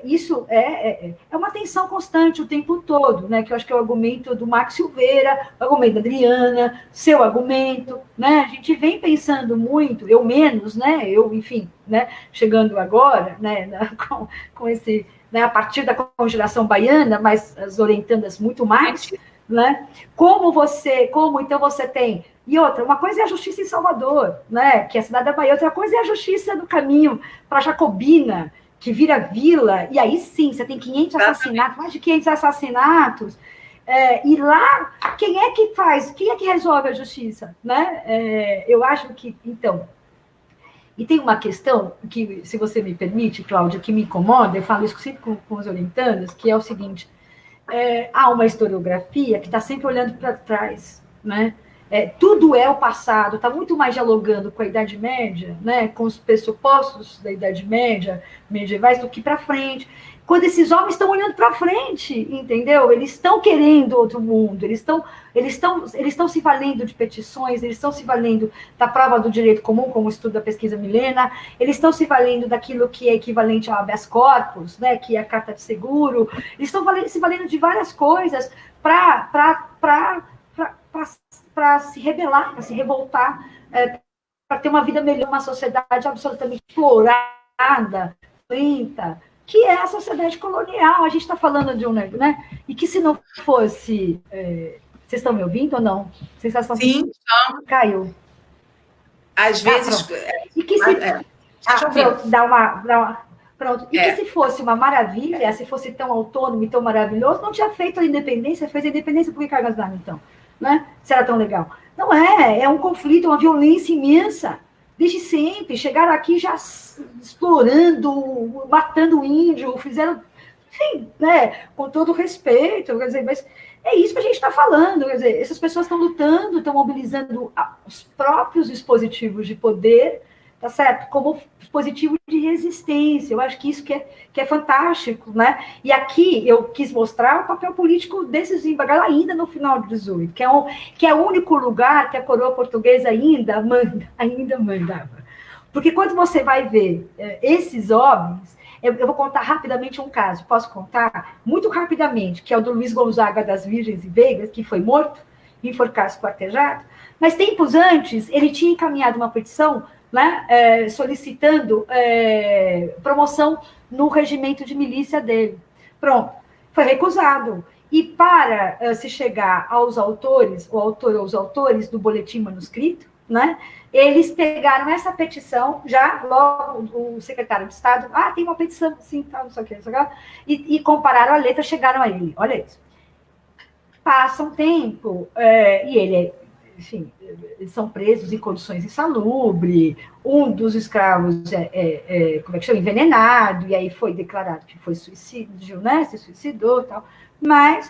isso é uma tensão constante o tempo todo, né? Que eu acho que é o argumento do Max Silveira, o argumento da Adriana, seu argumento, né? A gente vem pensando muito, eu menos, né? Eu, enfim, né? Chegando agora, né? Com esse, né? A partir da congelação baiana, mas as orientandas muito mais, né? Como então você tem. E outra, uma coisa é a justiça em Salvador, né? Que é a cidade da Bahia, outra coisa é a justiça do caminho para Jacobina, que vira vila, e aí sim, você tem 500 assassinatos, mais de 500 assassinatos, e lá, quem é que faz, quem é que resolve a justiça, né? Eu acho que, então, e tem uma questão que, se você me permite, Cláudia, que me incomoda, eu falo isso sempre com os orientandos, que é o seguinte, há uma historiografia que está sempre olhando para trás, né? Tudo é o passado, está muito mais dialogando com a Idade Média, né, com os pressupostos da Idade Média, medievais, do que para frente. Quando esses homens estão olhando para frente, entendeu? Eles estão querendo outro mundo, eles estão se valendo de petições, eles estão se valendo da prova do direito comum, como o estudo da pesquisa Milena, eles estão se valendo daquilo que é equivalente ao habeas corpus, né, que é a carta de seguro, eles estão se valendo de várias coisas para se rebelar, para se revoltar, para ter uma vida melhor, uma sociedade absolutamente explorada, lenta, que é a sociedade colonial. A gente está falando de né? E que se não fosse... vocês estão me ouvindo ou não? Sensação Sim, que caiu. Às vezes... Pronto. E que se... pronto, dá uma... Pronto. E que se fosse uma maravilha, se fosse tão autônomo e tão maravilhoso, não tinha feito a independência, fez a independência, por que cargas d'água, então? Né? Se era tão legal. Não é um conflito, uma violência imensa, desde sempre. Chegaram aqui já explorando, matando índio, fizeram, enfim, né? Com todo respeito, quer dizer, mas É isso que a gente está falando, quer dizer, essas pessoas estão lutando, estão mobilizando os próprios dispositivos de poder, tá certo? Como dispositivo de resistência. Eu acho que isso que é fantástico, né? E aqui eu quis mostrar o papel político desses desembargadores ainda no final de 18, que é o único lugar que a coroa portuguesa ainda mandava. Porque quando você vai ver esses homens, eu vou contar rapidamente um caso, posso contar? Muito rapidamente, que é o do Luiz Gonzaga das Virgens e Veigas, que foi morto, enforcado, esquartejado, mas tempos antes ele tinha encaminhado uma petição, né, solicitando promoção no regimento de milícia dele. Pronto, foi recusado. E para se chegar aos autores, o autor ou os autores do boletim manuscrito, né, eles pegaram essa petição, já logo o secretário de Estado, tem uma petição, sim, tal, não sei o que, e compararam a letra, chegaram a ele, olha isso. Passa um tempo, e ele, enfim, eles são presos em condições insalubres, um dos escravos como é que chama, envenenado, e aí foi declarado que foi suicídio, né, se suicidou e tal, mas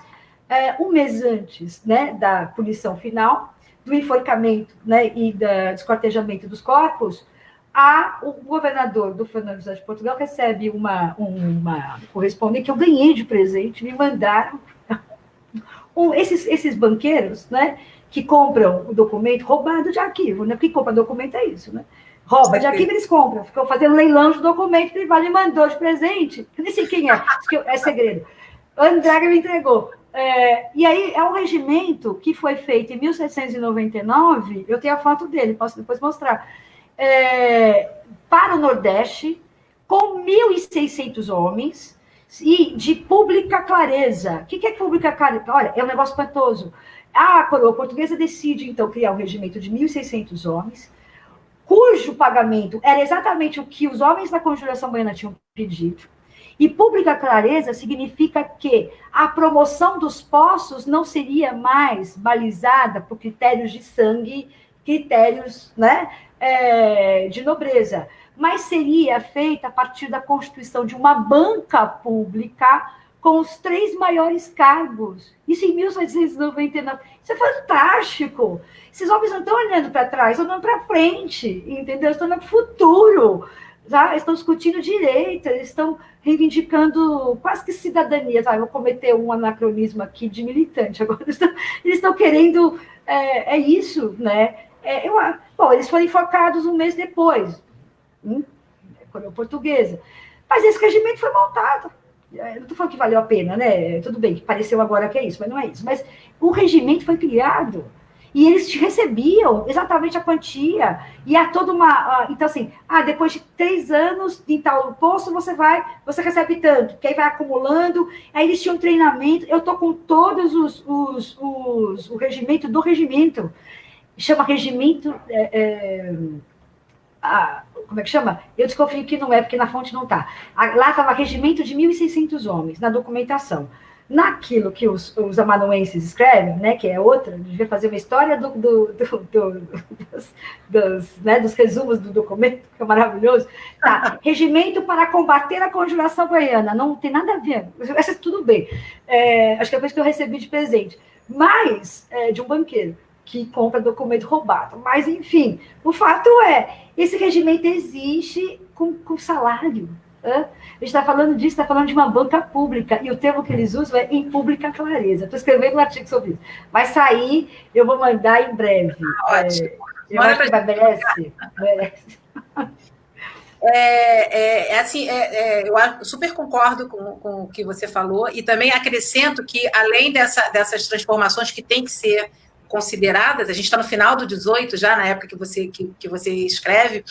um mês antes, né, da punição final, do enforcamento, né, e do esquartejamento dos corpos, o governador do Fernando José de Portugal recebe uma correspondente que eu ganhei de presente, me mandaram esses banqueiros, né, que compram o documento roubado de arquivo, né? Quem compra documento é isso, né? Rouba de arquivo, eles compram, ficam fazendo leilão de documento, ele me mandou de presente, nem sei quem é segredo. Andrade me entregou. E aí é um regimento que foi feito em 1799, eu tenho a foto dele, posso depois mostrar, para o Nordeste, com 1.600 homens, e de pública clareza. O que é pública clareza? Olha, é um negócio espantoso. A coroa portuguesa decide, então, criar um regimento de 1.600 homens, cujo pagamento era exatamente o que os homens da Conjuração Baiana tinham pedido. E pública clareza significa que a promoção dos postos não seria mais balizada por critérios de sangue, critérios, né, de nobreza, mas seria feita a partir da constituição de uma banca pública com os 3 maiores cargos. Isso em 1799. Isso é fantástico. Esses homens não estão olhando para trás, estão olhando para frente, entendeu? Estão olhando para o futuro. Já estão discutindo direito, eles estão reivindicando quase que cidadania. Vou cometer um anacronismo aqui de militante. Agora eles estão querendo... É isso, né? Bom, eles foram enforcados um mês depois, coroa portuguesa. Mas esse regimento foi montado. Não estou falando que valeu a pena, né? Tudo bem, que pareceu agora que é isso, mas não é isso. Mas o regimento foi criado. E eles te recebiam exatamente a quantia. E há toda uma... Então, assim, depois de 3 anos em tal posto, você recebe tanto, que aí vai acumulando. Aí eles tinham treinamento. Eu estou com todos o regimento do regimento. Chama regimento... como é que chama? Eu desconfio que não é, porque na fonte não está. Lá estava regimento de 1.600 homens, na documentação. Naquilo que os amanuenses escrevem, né, que é outra, devia fazer uma história dos resumos do documento, que é maravilhoso. Tá, regimento para combater a conjuração baiana. Não tem nada a ver, mas tudo bem. Acho que é a coisa que eu recebi de presente. Mas, de um banqueiro, que compra documento roubado. Mas, enfim, o fato esse regimento existe com salário. A gente está falando disso, está falando de uma banca pública, e o termo que eles usam é em pública clareza. Estou escrevendo um artigo sobre isso. Vai sair, eu vou mandar em breve. Ótimo. Eu acho que merece. Assim, eu super concordo com o que você falou, e também acrescento que, além dessas transformações que têm que ser consideradas, a gente está no final do 18 já, na época que você escreve,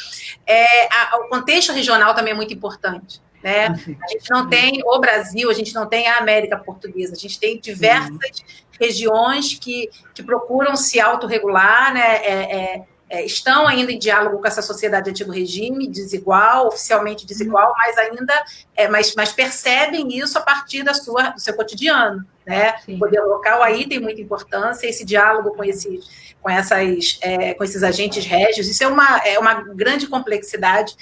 o contexto regional também é muito importante. Né? A gente não tem o Brasil, a gente não tem a América Portuguesa, a gente tem diversas regiões que procuram se autorregular, né? Estão ainda em diálogo com essa sociedade de antigo regime, desigual, oficialmente desigual, mas ainda mas percebem isso a partir do seu cotidiano. Né? O poder local aí tem muita importância, esse diálogo com esses agentes régios, isso é uma grande complexidade.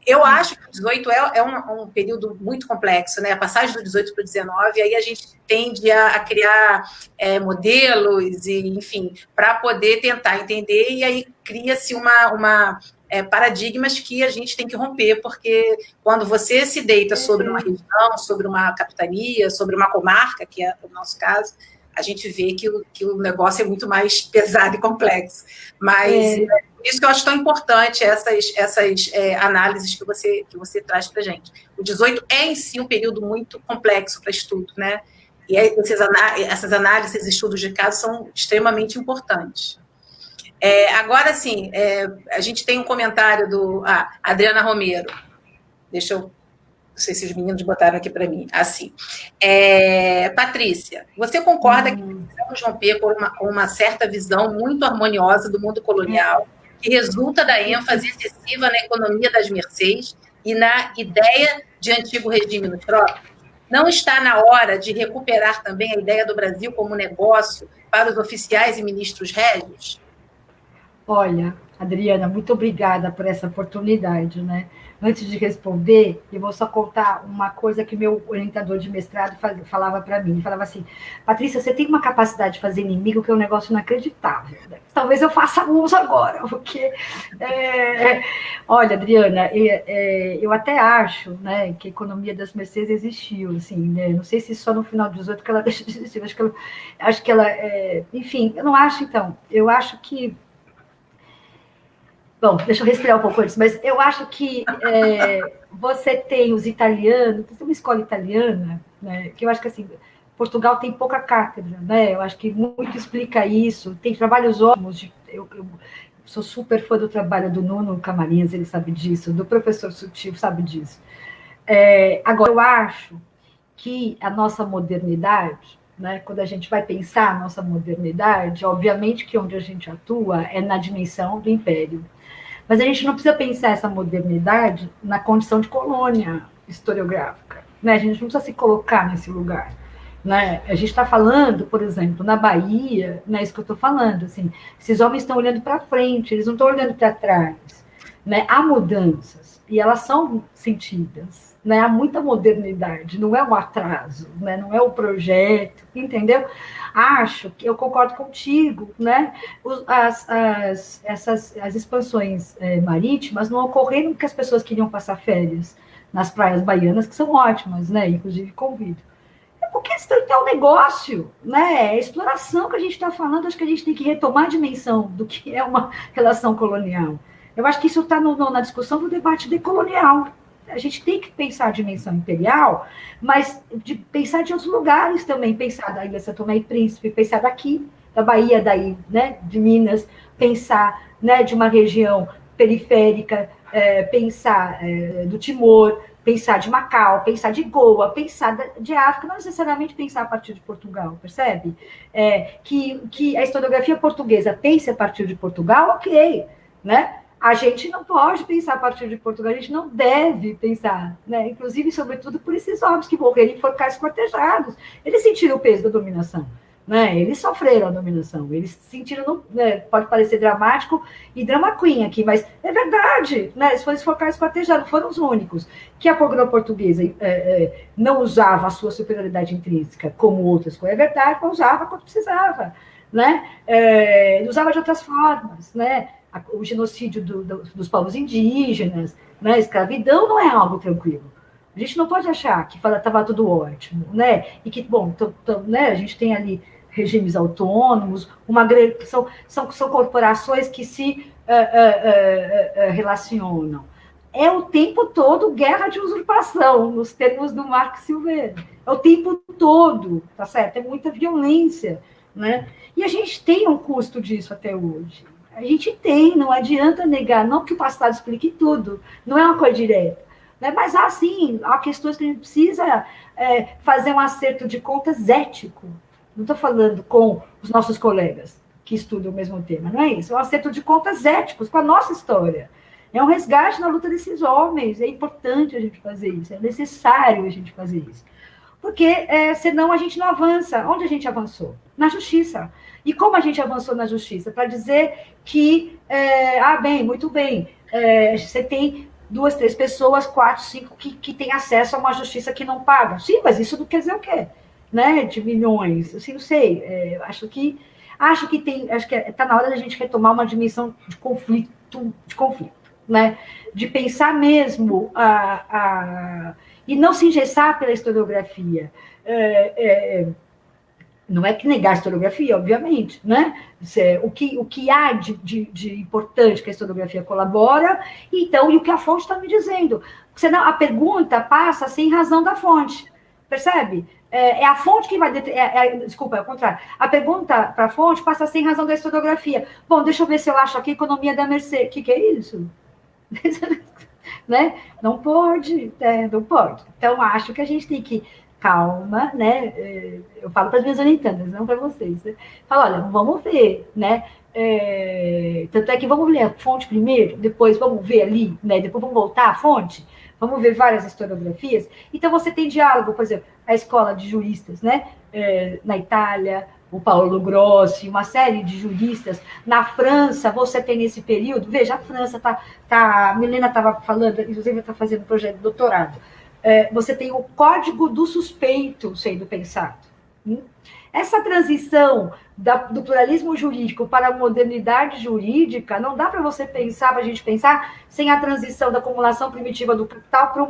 Eu acho que o 18 é um período muito complexo, né? A passagem do 18 para o 19, aí a gente tende a criar modelos, e, enfim, para poder tentar entender, e aí cria-se paradigmas que a gente tem que romper, porque quando você se deita sobre uma região, sobre uma capitania, sobre uma comarca, que é o nosso caso, a gente vê que o negócio é muito mais pesado e complexo. Mas por isso que eu acho tão importante essas análises que você traz para a gente. O 18 é, em si, um período muito complexo para estudo, né? E essas análises, esses estudos de caso são extremamente importantes. Agora, sim, a gente tem um comentário do Adriana Romero. Deixa eu... Não sei se os meninos botaram aqui para mim. Assim. Patrícia, você concorda que precisamos romper com uma certa visão muito harmoniosa do mundo colonial, que resulta da ênfase excessiva na economia das mercês e na ideia de antigo regime nos trópicos? Não está na hora de recuperar também a ideia do Brasil como negócio para os oficiais e ministros régios? Olha, Adriana, muito obrigada por essa oportunidade, né? Antes de responder, eu vou só contar uma coisa que meu orientador de mestrado falava para mim. Ele falava assim, Patrícia, você tem uma capacidade de fazer inimigo que é um negócio inacreditável. Né? Talvez eu faça uso agora, porque... Olha, Adriana, eu até acho, né, que a economia das mercês existiu, assim, né? Não sei se só no final dos 18 que ela deixa de existir, acho que ela enfim, eu não acho, então. Eu acho que... Bom, deixa eu respirar um pouco antes, mas eu acho que você tem os italianos, tem uma escola italiana, né, que eu acho que assim, Portugal tem pouca cátedra, né? Eu acho que muito explica isso, tem trabalhos ótimos, eu sou super fã do trabalho do Nuno Camarins, ele sabe disso, do professor Sutil sabe disso. Agora, eu acho que a nossa modernidade, né, quando a gente vai pensar a nossa modernidade, obviamente que onde a gente atua é na dimensão do império. Mas a gente não precisa pensar essa modernidade na condição de colônia historiográfica. Né? A gente não precisa se colocar nesse lugar. Né? A gente está falando, por exemplo, na Bahia, não é isso que eu estou falando. Assim, esses homens estão olhando para frente, eles não estão olhando para trás. Né? Há mudanças, e elas são sentidas. Né? Há muita modernidade, não é um atraso, né? Não é o projeto, entendeu? Acho que eu concordo contigo, né? As expansões marítimas não ocorreram porque as pessoas queriam passar férias nas praias baianas, que são ótimas, né? Inclusive convido. É porque é um negócio, né? É a exploração que a gente está falando, acho que a gente tem que retomar a dimensão do que é uma relação colonial. Eu acho que isso está na discussão do debate decolonial. A gente tem que pensar a dimensão imperial, mas pensar de outros lugares também, pensar da Ilha São Tomé e Príncipe, pensar daqui, da Bahia, daí, né, de Minas, pensar, né, de uma região periférica, pensar do Timor, pensar de Macau, pensar de Goa, pensar de África, não necessariamente pensar a partir de Portugal, percebe? Que a historiografia portuguesa pense a partir de Portugal, ok, né? A gente não pode pensar a partir de Portugal, a gente não deve pensar, né? Inclusive, sobretudo, por esses homens que morreram em forcais esquartejados. Eles sentiram o peso da dominação, né? Eles sofreram a dominação, eles sentiram, né? Pode parecer dramático e drama queen aqui, mas é verdade, né? Eles foram esforcados esquartejados, foram os únicos que a coroa portuguesa não usava a sua superioridade intrínseca como outras coisas, é verdade, mas usava quando precisava, né? Usava de outras formas, né? O genocídio dos povos indígenas, né? A escravidão não é algo tranquilo. A gente não pode achar que estava tudo ótimo, né? E que, bom, né? A gente tem ali regimes autônomos, são corporações que se relacionam. É o tempo todo guerra de usurpação, nos termos do Marx Silveira. É o tempo todo, tá certo? É muita violência, né? E a gente tem um custo disso até hoje. A gente tem, não adianta negar, não que o passado explique tudo, não é uma coisa direta, né? Mas há questões que a gente precisa fazer um acerto de contas ético. Não estou falando com os nossos colegas que estudam o mesmo tema, não é isso? É um acerto de contas éticos com a nossa história. É um resgate na luta desses homens, é importante a gente fazer isso, é necessário a gente fazer isso. Porque senão a gente não avança. Onde a gente avançou? Na justiça. E como a gente avançou na justiça? Para dizer que, muito bem, você tem 2, 3 pessoas, 4, 5 que têm acesso a uma justiça que não paga. Sim, mas isso não quer dizer o quê? Né? De milhões, assim, não sei. Acho que está na hora da gente retomar uma dimensão de conflito, né? De pensar mesmo e não se engessar pela historiografia. Não é que negar a historiografia, obviamente, né? O que há de importante que a historiografia colabora, então, e o que a fonte está me dizendo. Senão, a pergunta passa sem razão da fonte, percebe? É a fonte que vai... desculpa, é o contrário. A pergunta para a fonte passa sem razão da historiografia. Bom, deixa eu ver se eu acho aqui economia da Mercê. O que é isso? Né? Não pode, não pode. Então, acho que a gente tem que calma, né? Eu falo para as minhas orientandas, não para vocês. Né? Falo, olha, vamos ver, né? Tanto é que vamos ler a fonte primeiro, depois vamos ver ali, né? Depois vamos voltar à fonte, vamos ver várias historiografias. Então você tem diálogo, por exemplo, a escola de juristas, né? Na Itália, o Paolo Grossi, uma série de juristas. Na França, você tem nesse período, veja, a França a Milena estava falando, inclusive está fazendo um projeto de doutorado. Você tem o Código do Suspeito sendo pensado. Essa transição do pluralismo jurídico para a modernidade jurídica, não dá para você pensar, para a gente pensar, sem a transição da acumulação primitiva do capital para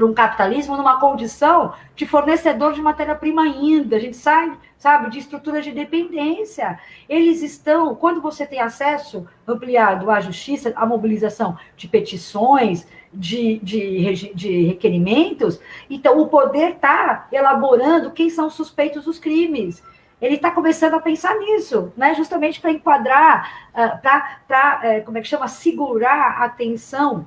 um capitalismo numa condição de fornecedor de matéria-prima ainda. A gente sabe, de estrutura de dependência. Eles estão, quando você tem acesso ampliado à justiça, à mobilização de petições, de requerimentos, então o poder está elaborando quem são os suspeitos dos crimes. Ele está começando a pensar nisso, né? Justamente para enquadrar, como é que chama? Segurar a atenção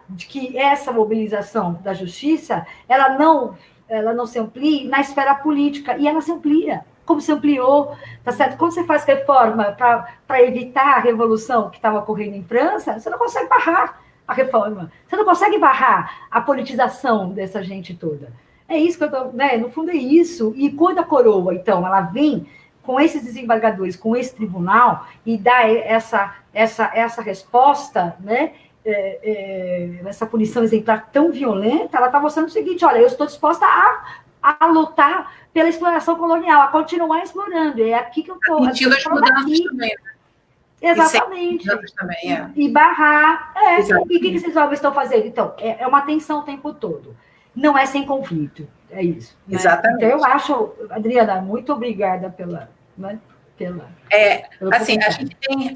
de que essa mobilização da justiça, ela não se amplie na esfera política, e ela se amplia, como se ampliou, tá certo? Quando você faz reforma para evitar a revolução que estava ocorrendo em França, você não consegue barrar a reforma, você não consegue barrar a politização dessa gente toda. É isso que eu estou, né? No fundo é isso, e quando a coroa, então, ela vem com esses desembargadores, com esse tribunal, e dá essa resposta, né? Essa punição exemplar tão violenta, ela está mostrando o seguinte: olha, eu estou disposta a lutar pela exploração colonial, a continuar explorando. É aqui que eu estou. Sentindo as mudanças também. Exatamente. Também, E barrar. E o que esses homens estão fazendo? Então, é uma tensão o tempo todo. Não é sem conflito. É isso. Né? Exatamente. Então, eu acho, Adriana, muito obrigada pela. Né? Assim,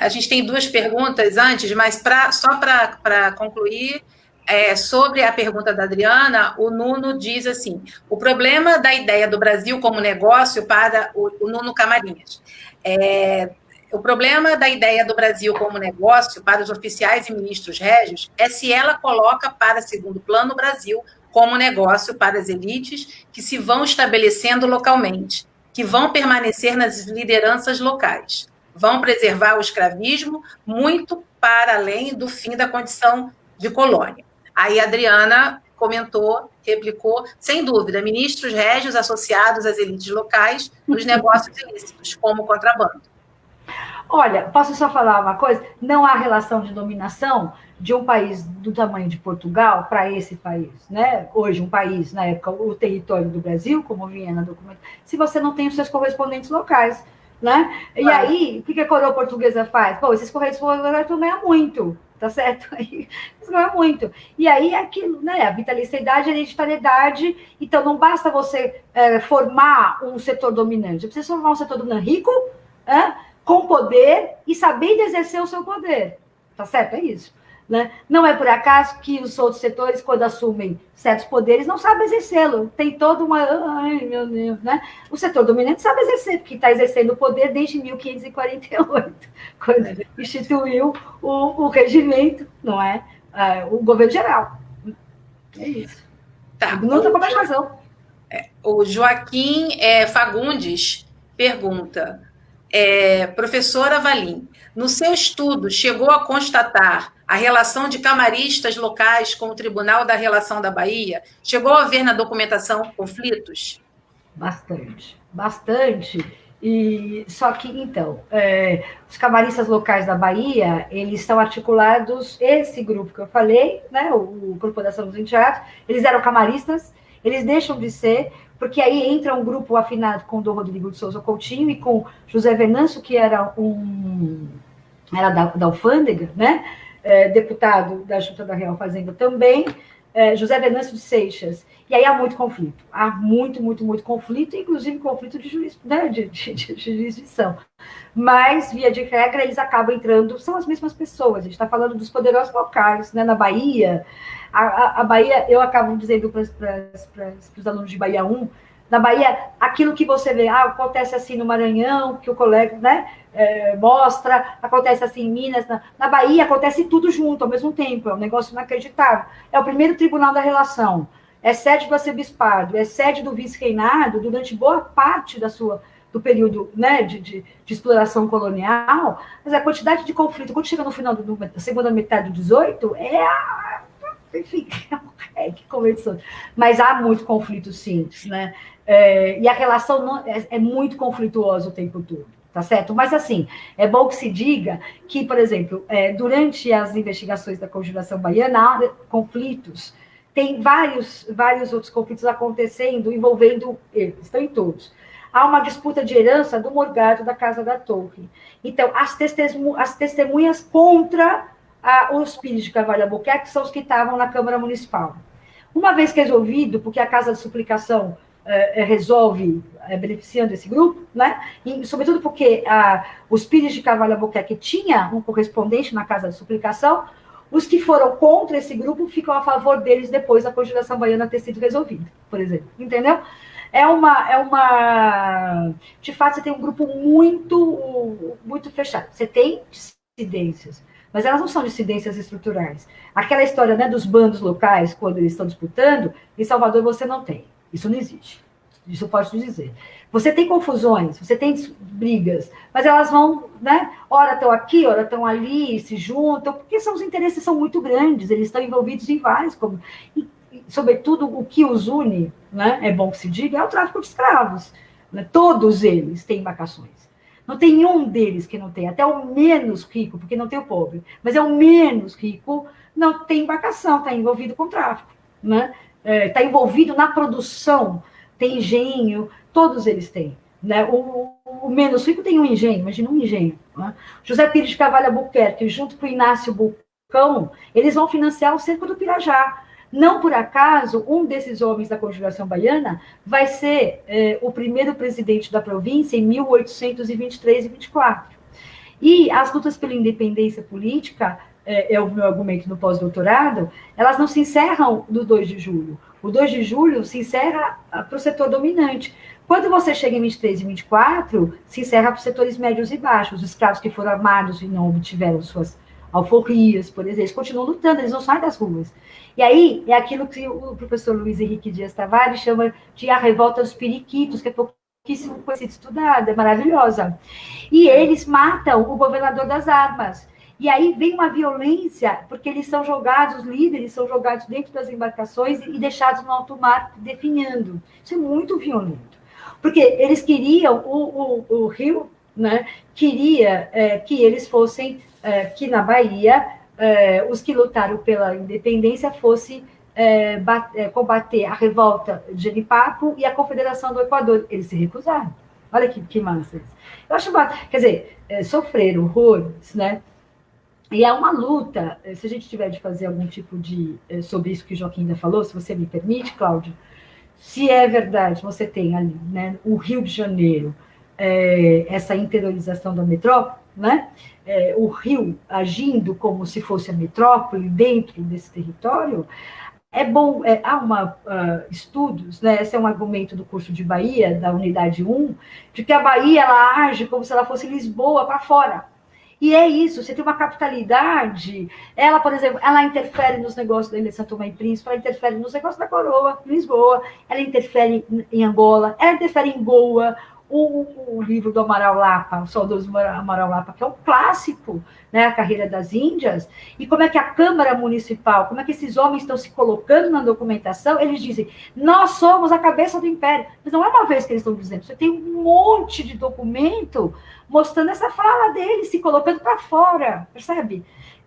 a gente tem 2 perguntas antes, mas só para concluir, sobre a pergunta da Adriana, o Nuno diz assim: o problema da ideia do Brasil como negócio para o Nuno Camarinhas. O problema da ideia do Brasil como negócio para os oficiais e ministros régios é se ela coloca para segundo plano o Brasil como negócio para as elites que se vão estabelecendo localmente, que vão permanecer nas lideranças locais, vão preservar o escravismo muito para além do fim da condição de colônia. Aí a Adriana comentou, replicou, sem dúvida, ministros régios associados às elites locais nos negócios ilícitos, como contrabando. Olha, posso só falar uma coisa? Não há relação de dominação de um país do tamanho de Portugal para esse país, né? Hoje, um país, na época, o território do Brasil, como vinha na documentação, se você não tem os seus correspondentes locais, né? E aí, o que a coroa portuguesa faz? Pô, esses correspondentes ganham muito, tá certo? Eles ganham muito. E aí, é aquilo, né? A vitaliciedade, a hereditariedade. Então, não basta você formar um setor dominante. Você precisa formar um setor dominante rico, com poder e sabendo exercer o seu poder. Tá certo? É isso. Né? Não é por acaso que os outros setores, quando assumem certos poderes, não sabem exercê-lo. Tem toda uma... Ai, meu Deus, né? O setor dominante sabe exercer, porque está exercendo o poder desde 1548, quando instituiu o regimento, não é? O governo geral. É isso. Tá. Não tem mais razão. O Joaquim Fagundes pergunta: professora Valim, no seu estudo chegou a constatar a relação de camaristas locais com o Tribunal da Relação da Bahia? Chegou a ver na documentação conflitos? Bastante, bastante. Só que, então, os camaristas locais da Bahia, eles estão articulados, esse grupo que eu falei, né, o Corporação dos Enteados, eles eram camaristas, eles deixam de ser, porque aí entra um grupo afinado com o do Rodrigo de Souza Coutinho e com José Venâncio, que era da alfândega, né, deputado da Junta da Real Fazenda também, José Venâncio de Seixas. E aí há muito conflito. Há muito conflito, inclusive conflito de jurisdição. Mas, via de regra, eles acabam entrando, são as mesmas pessoas. A gente está falando dos poderosos locais, né? Na Bahia, a Bahia, eu acabo dizendo para os alunos de Bahia 1, na Bahia, aquilo que você vê, acontece assim no Maranhão, que o colega, né, mostra, acontece assim em Minas, na Bahia acontece tudo junto, ao mesmo tempo, é um negócio inacreditável. É o primeiro tribunal da relação, é sede do arcebispado, é sede do vice-reinado durante boa parte do período, né, de exploração colonial, mas a quantidade de conflito, quando chega no final da segunda metade do 18, enfim, que conversão. Mas há muito conflito, sim, né? E a relação é muito conflituosa o tempo todo, tá certo? Mas, assim, é bom que se diga que, por exemplo, durante as investigações da Conjuração Baiana, há conflitos, tem vários outros conflitos acontecendo, envolvendo eles, estão em todos. Há uma disputa de herança do morgado da Casa da Torre. Então, as testemunhas contra os Pires de Carvalho Albuquerque são os que estavam na Câmara Municipal. Uma vez resolvido, porque a Casa de Suplicação resolve beneficiando esse grupo, né? E, sobretudo porque os Pires de Carvalho Albuquerque tinha um correspondente na Casa de Suplicação, os que foram contra esse grupo ficam a favor deles depois da Conjuração Baiana ter sido resolvida, por exemplo. Entendeu? De fato, você tem um grupo muito fechado. Você tem dissidências, mas elas não são dissidências estruturais. Aquela história, né, dos bandos locais, quando eles estão disputando, em Salvador você não tem. Isso não existe. Isso eu posso te dizer. Você tem confusões, você tem brigas, mas elas vão, né? Ora estão aqui, ora estão ali, se juntam, porque os interesses são muito grandes, eles estão envolvidos em vários, e, sobretudo, o que os une, né, é bom que se diga, é o tráfico de escravos. Né? Todos eles têm embarcações. Não tem um deles que não tem, até o menos rico, porque não tem o pobre, mas é o menos rico, não tem embarcação, está envolvido com tráfico, né? Está envolvido na produção, tem engenho, todos eles têm. Né? O menos rico tem um engenho, imagina um engenho. Né? José Pires de Carvalho Albuquerque, junto com o Inácio Bulcão, eles vão financiar o cerco do Pirajá. Não por acaso, um desses homens da Conjuração Baiana vai ser o primeiro presidente da província em 1823 e 24. E as lutas pela independência política, é o meu argumento no pós-doutorado, elas não se encerram no 2 de julho. O 2 de julho se encerra para o setor dominante. Quando você chega em 23 e 24, se encerra para os setores médios e baixos. Os escravos que foram armados e não obtiveram suas alforrias, por exemplo, eles continuam lutando, eles não saem das ruas. E aí é aquilo que o professor Luiz Henrique Dias Tavares chama de a revolta dos periquitos, que é pouquíssimo conhecido, estudada, é maravilhosa. E eles matam o governador das armas. E aí vem uma violência, porque eles são jogados, os líderes são jogados dentro das embarcações e deixados no alto mar, definhando. Isso é muito violento. Porque eles queriam, o Rio, né, queria que eles fossem, que na Bahia, os que lutaram pela independência fossem combater a revolta de Genipapo e a Confederação do Equador. Eles se recusaram. Olha que massa. Eu acho, quer dizer, sofreram horrores, né? E é uma luta, se a gente tiver de fazer algum tipo de, sobre isso que o Joaquim ainda falou, se você me permite, Cláudia, se é verdade, você tem ali, né, o Rio de Janeiro, essa interiorização da metrópole, né, o Rio agindo como se fosse a metrópole dentro desse território, é bom, há estudos, né, esse é um argumento do curso de Bahia, da unidade 1, de que a Bahia ela age como se ela fosse Lisboa para fora. E é isso, você tem uma capitalidade, ela, por exemplo, ela interfere nos negócios da Ilha de São Tomé e Príncipe, ela interfere nos negócios da coroa, em Lisboa, ela interfere em Angola, ela interfere em Goa, o livro do Amaral Lapa, o saudoso Amaral Lapa, que é um clássico, né, a carreira das Índias, e como é que a Câmara Municipal, como é que esses homens estão se colocando na documentação, eles dizem, nós somos a cabeça do império, mas não é uma vez que eles estão dizendo, você tem um monte de documento mostrando essa fala dele, se colocando para fora, percebe?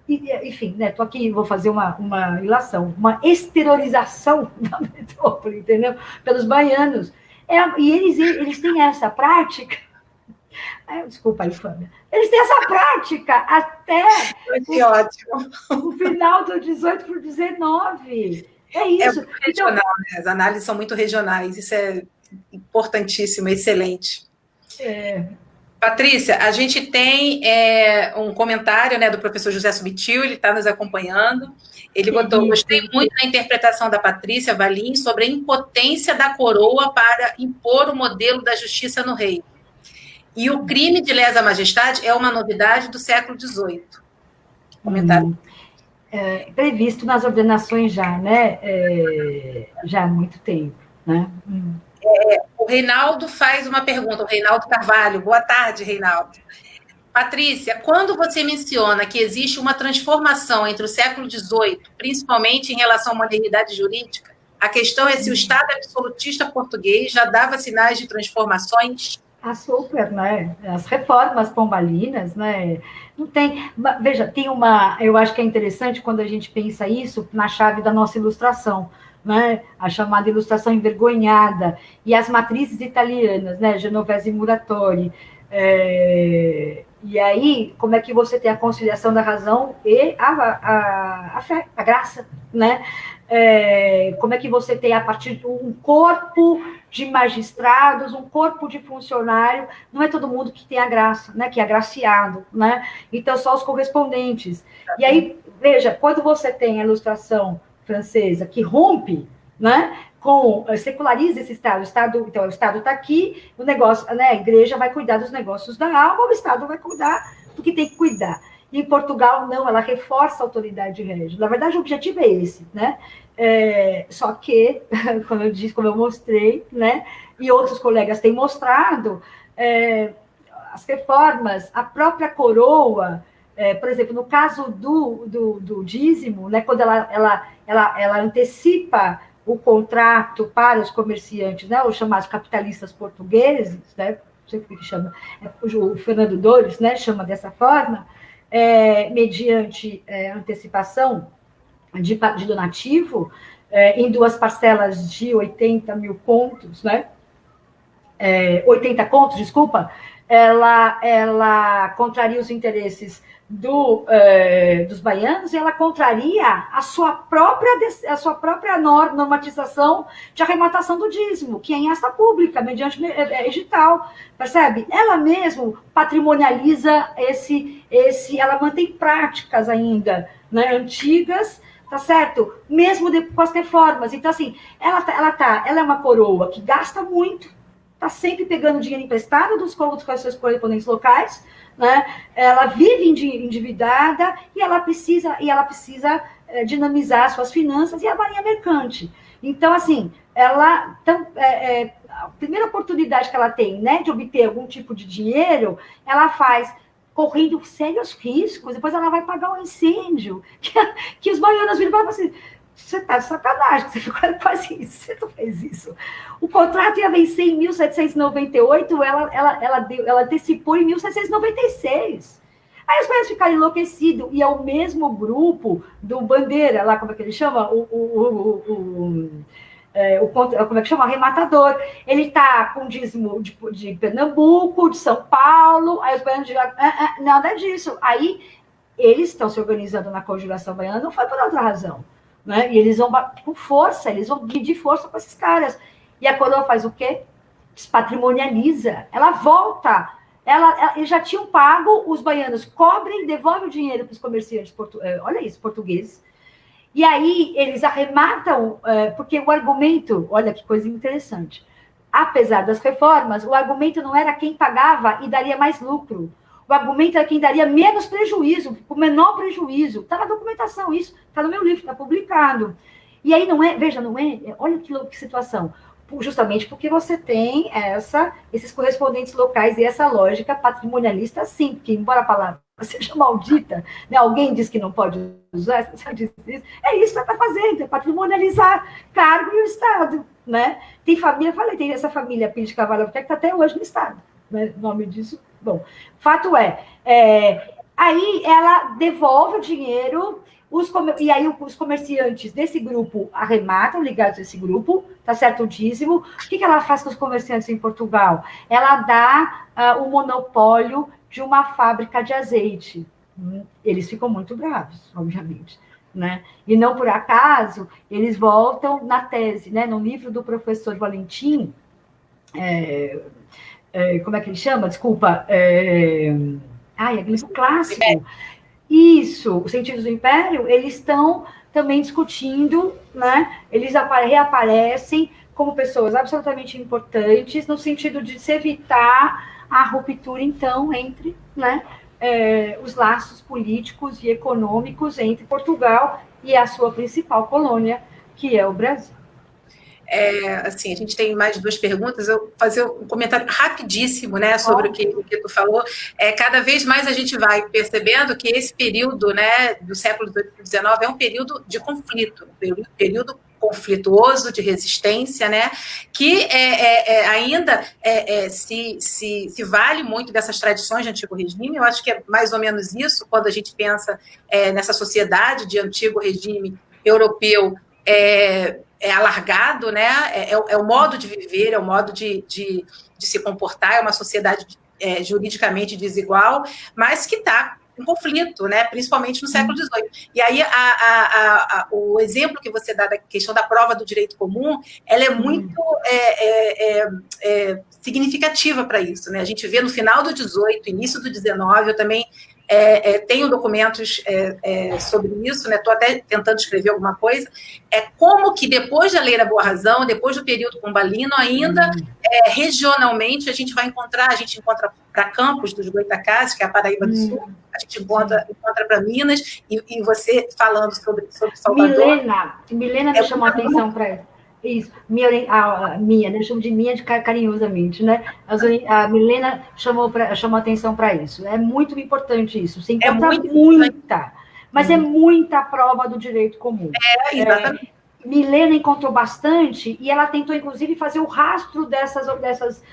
Enfim, né, tô aqui, vou fazer uma ilação, uma exteriorização da metrópole, entendeu? Pelos baianos. E eles têm essa prática, desculpa a infâmia, eles têm essa prática até o final do 18 para o 19. É isso. Muito regional, né? As análises são muito regionais, isso é importantíssimo, excelente. Patrícia, a gente tem um comentário, né, do professor José Subtil, ele está nos acompanhando. Ele botou: gostei muito da interpretação da Patrícia Valim sobre a impotência da coroa para impor o modelo da justiça no reino. E o crime de lesa majestade é uma novidade do século XVIII. Comentário. Previsto nas ordenações já, né? Já há muito tempo, né? O Reinaldo faz uma pergunta, o Reinaldo Carvalho. Boa tarde, Reinaldo. Patrícia, quando você menciona que existe uma transformação entre o século XVIII, principalmente em relação à modernidade jurídica, a questão é se o Estado absolutista português já dava sinais de transformações? Super, né? As reformas pombalinas, né? Não tem. Veja, tem eu acho que é interessante quando a gente pensa isso na chave da nossa ilustração, né? A chamada ilustração envergonhada, e as matrizes italianas, né? Genovese e Muratori. E aí, como é que você tem a conciliação da razão e a fé, a graça, né? Como é que você tem, a partir de um corpo de magistrados, um corpo de funcionário, não é todo mundo que tem a graça, né? Que é agraciado, né? Então, só os correspondentes. E aí, veja, quando você tem a ilustração francesa que rompe, né? Seculariza esse Estado, então o Estado está aqui, o negócio, né, a igreja vai cuidar dos negócios da alma, o Estado vai cuidar do que tem que cuidar. E em Portugal, não, ela reforça a autoridade régia. Na verdade, o objetivo é esse, né? Só que, como eu disse, como eu mostrei, né, e outros colegas têm mostrado, as reformas, a própria coroa, por exemplo, no caso do dízimo, né, quando ela antecipa o contrato para os comerciantes, né, os chamados capitalistas portugueses, né, não sei como que chama, o Fernando Dores, né, chama dessa forma, mediante antecipação de donativo, em 2 parcelas de 80 mil contos, né, 80 contos, desculpa, ela contraria os interesses dos baianos, e ela contraria a sua própria normatização de arrematação do dízimo, que é em asta pública, mediante edital, percebe? Ela mesmo patrimonializa ela mantém práticas ainda, né, antigas, tá certo? Mesmo com as reformas. Então, assim, ela é uma coroa que gasta muito, está sempre pegando dinheiro emprestado dos seus correspondentes locais, né? Ela vive endividada e ela precisa dinamizar suas finanças e a marinha mercante. Então, assim, a primeira oportunidade que ela tem, né, de obter algum tipo de dinheiro, ela faz correndo sérios riscos, depois ela vai pagar um incêndio, que os baianos viram e falam assim: você está de sacanagem, você ficou quase isso, você não fez isso. O contrato ia vencer em 1798, ela antecipou em 1796. Aí os baianos ficaram enlouquecidos, e é o mesmo grupo do Bandeira, lá, como é que ele chama? como é que chama? Arrematador. Ele está com dízimo de Pernambuco, de São Paulo, aí os baianos dizem: nada disso. Aí eles estão se organizando na conjuração baiana, não foi por outra razão. Né? E eles vão com força, eles vão medir força com esses caras. E a coroa faz o quê? Despatrimonializa. Ela volta. Eles já tinham pago, os baianos cobrem, devolvem o dinheiro para os comerciantes, olha isso, portugueses. E aí eles arrematam, porque o argumento, olha que coisa interessante, apesar das reformas, o argumento não era quem pagava e daria mais lucro. O argumento é quem daria menos prejuízo, o menor prejuízo. Está na documentação isso, está no meu livro, está publicado. E aí não é, veja, não é, olha que situação. Justamente porque você tem esses correspondentes locais e essa lógica patrimonialista, sim, porque embora a palavra seja maldita, né? Alguém diz que não pode usar, você diz isso. É isso que ela está fazendo, é patrimonializar cargo e o Estado, né? Tem família, tem essa família Pires de Cavalho que está até hoje no Estado, né? O nome disso, bom. Fato aí ela devolve o dinheiro, e aí os comerciantes desse grupo arrematam, ligados a esse grupo, tá certo o dízimo. O que ela faz com os comerciantes em Portugal? Ela dá o monopólio de uma fábrica de azeite. Eles ficam muito bravos, obviamente, né? E não por acaso, eles voltam na tese, né? No livro do professor Valentim, como é que ele chama? Desculpa. É livro clássico. Isso, os sentidos do império, eles estão também discutindo, né? Eles reaparecem como pessoas absolutamente importantes, no sentido de se evitar a ruptura, então, entre, né, os laços políticos e econômicos entre Portugal e a sua principal colônia, que é o Brasil. Assim, a gente tem mais duas perguntas, eu vou fazer um comentário rapidíssimo, né, sobre o que tu falou. Cada vez mais a gente vai percebendo que esse período, né, do século XIX é um período de conflito, um período conflituoso, de resistência, né, que ainda se vale muito dessas tradições de antigo regime. Eu acho que é mais ou menos isso, quando a gente pensa nessa sociedade de antigo regime europeu, alargado, né? É o modo de viver, é o modo de se comportar, é uma sociedade juridicamente desigual, mas que está em conflito, né? Principalmente no século XVIII. E aí o exemplo que você dá da questão da prova do direito comum, ela é muito significativa para isso, né? A gente vê no final do XVIII, início do XIX, eu também tenho documentos sobre isso, né? Estou até tentando escrever alguma coisa. Como que depois da Lei da Boa Razão, depois do período pombalino, ainda regionalmente a gente encontra para Campos dos Goitacazes, que é a Paraíba do Sul, a gente encontra para Minas, e você falando sobre Salvador. Milena me chamou a atenção para isso. Isso, minha, né? Eu chamo de minha carinhosamente, né? A Milena chamou atenção para isso. É muito importante isso. Você encontra muita, mas é muita prova do direito comum. Exatamente. Milena encontrou bastante e ela tentou, inclusive, fazer o rastro dessas.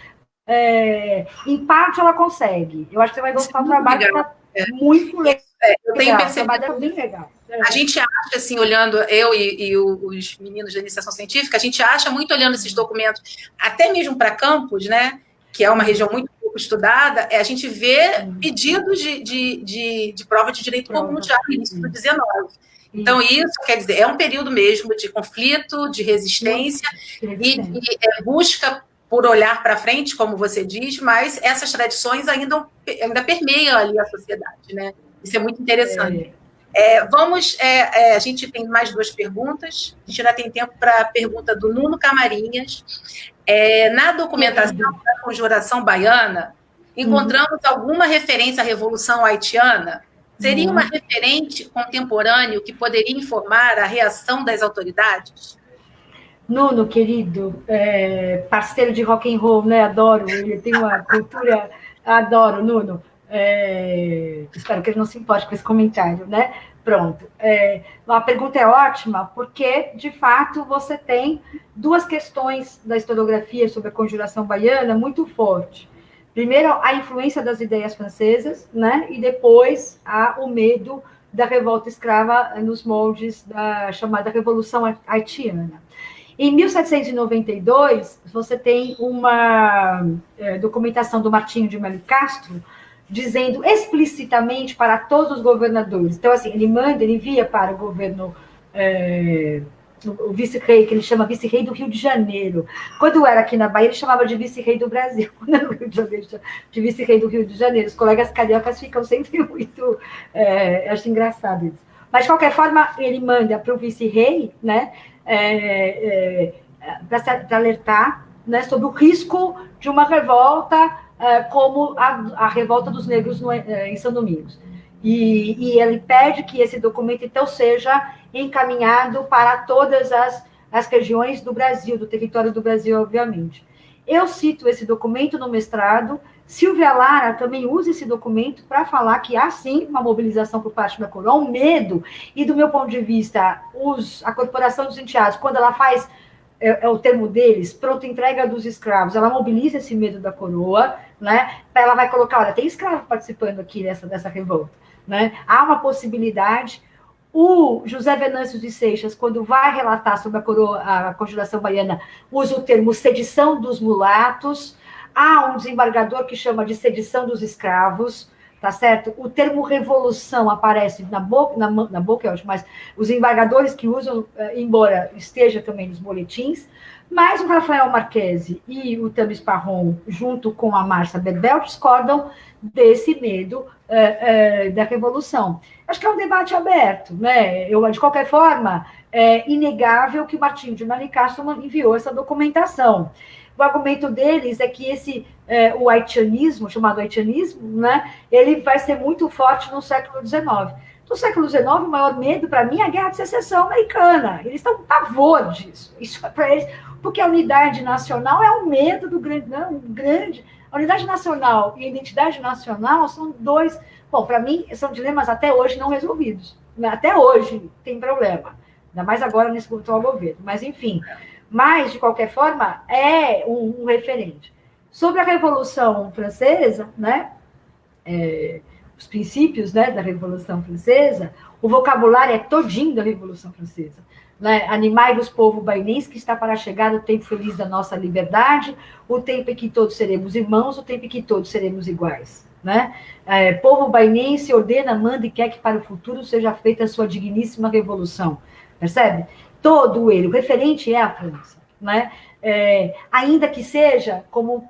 Em parte, ela consegue. Eu acho que você vai gostar do trabalho, que está muito legal. Eu tenho percebido. Bem legal. A gente acha, assim, olhando, eu e os meninos da iniciação científica, a gente acha muito olhando esses documentos, até mesmo para Campos, né, que é uma região muito pouco estudada, a gente vê pedidos de prova de direito comum já no início do XIX. Então, isso quer dizer, é um período mesmo de conflito, de resistência e de busca por olhar para frente, como você diz, mas essas tradições ainda permeiam ali a sociedade, né? Isso é muito interessante. A gente tem mais duas perguntas. A gente ainda tem tempo para a pergunta do Nuno Camarinhas. Na documentação da Conjuração Baiana, encontramos alguma referência à Revolução Haitiana? Seria uma referente contemporâneo que poderia informar a reação das autoridades? Nuno, querido, parceiro de rock and roll, né? Adoro, ele tem uma cultura... Adoro, Nuno. Espero que ele não se importe com esse comentário, né? Pronto. A pergunta é ótima, porque, de fato, você tem duas questões da historiografia sobre a Conjuração Baiana muito forte. Primeiro, a influência das ideias francesas, né? E depois, o medo da revolta escrava nos moldes da chamada Revolução Haitiana. Em 1792, você tem uma documentação do Martinho de Melo Castro, dizendo explicitamente para todos os governadores. Então, assim, ele envia para o governo, o vice-rei, que ele chama vice-rei do Rio de Janeiro. Quando era aqui na Bahia, ele chamava de vice-rei do Brasil. Quando era no Rio de Janeiro, de vice-rei do Rio de Janeiro. Os colegas cariocas ficam sempre muito... acho engraçado isso. Mas, de qualquer forma, ele manda para o vice-rei, né, para alertar, né, sobre o risco de uma revolta como a revolta dos negros em São Domingos. E ele pede que esse documento, então, seja encaminhado para todas as regiões do Brasil, do território do Brasil, obviamente. Eu cito esse documento no mestrado. Silvia Lara também usa esse documento para falar que há, sim, uma mobilização por parte da coroa, um medo, e do meu ponto de vista, a Corporação dos Enteados, quando ela faz, é o termo deles, pronta entrega dos escravos, ela mobiliza esse medo da coroa, né? Ela vai colocar, olha, tem escravo participando aqui dessa revolta, né? Há uma possibilidade. O José Venâncio de Seixas, quando vai relatar sobre a Conjuração Baiana, usa o termo sedição dos mulatos. Há um desembargador que chama de sedição dos escravos, tá certo? O termo revolução aparece na boca, eu acho, mas os embargadores que usam, embora esteja também nos boletins, mas o Rafael Marchesi e o Tamis Parron, junto com a Márcia Berbel, discordam desse medo da revolução. Acho que é um debate aberto, né? De qualquer forma, é inegável que o Martinho de Manicastro enviou essa documentação. O argumento deles é que o haitianismo, chamado haitianismo, né, ele vai ser muito forte no século XIX. No século XIX, o maior medo, para mim, é a Guerra de Secessão Americana. Eles estão com pavor disso. Isso é para eles, porque a unidade nacional é o medo do grande. A unidade nacional e a identidade nacional são dois. Bom, para mim, são dilemas até hoje não resolvidos. Até hoje tem problema. Ainda mais agora nesse atual governo. Mas, enfim. Mas, de qualquer forma, é um referente. Sobre a Revolução Francesa, né? Os princípios, né, da Revolução Francesa, o vocabulário é todinho da Revolução Francesa. Né? Animai-vos, povo bainense, que está para chegar o tempo feliz da nossa liberdade, o tempo em que todos seremos irmãos, o tempo em que todos seremos iguais. Né? Povo bainense ordena, manda e quer que para o futuro seja feita a sua digníssima revolução. Percebe? Todo ele, o referente é a França. Né? Ainda que seja como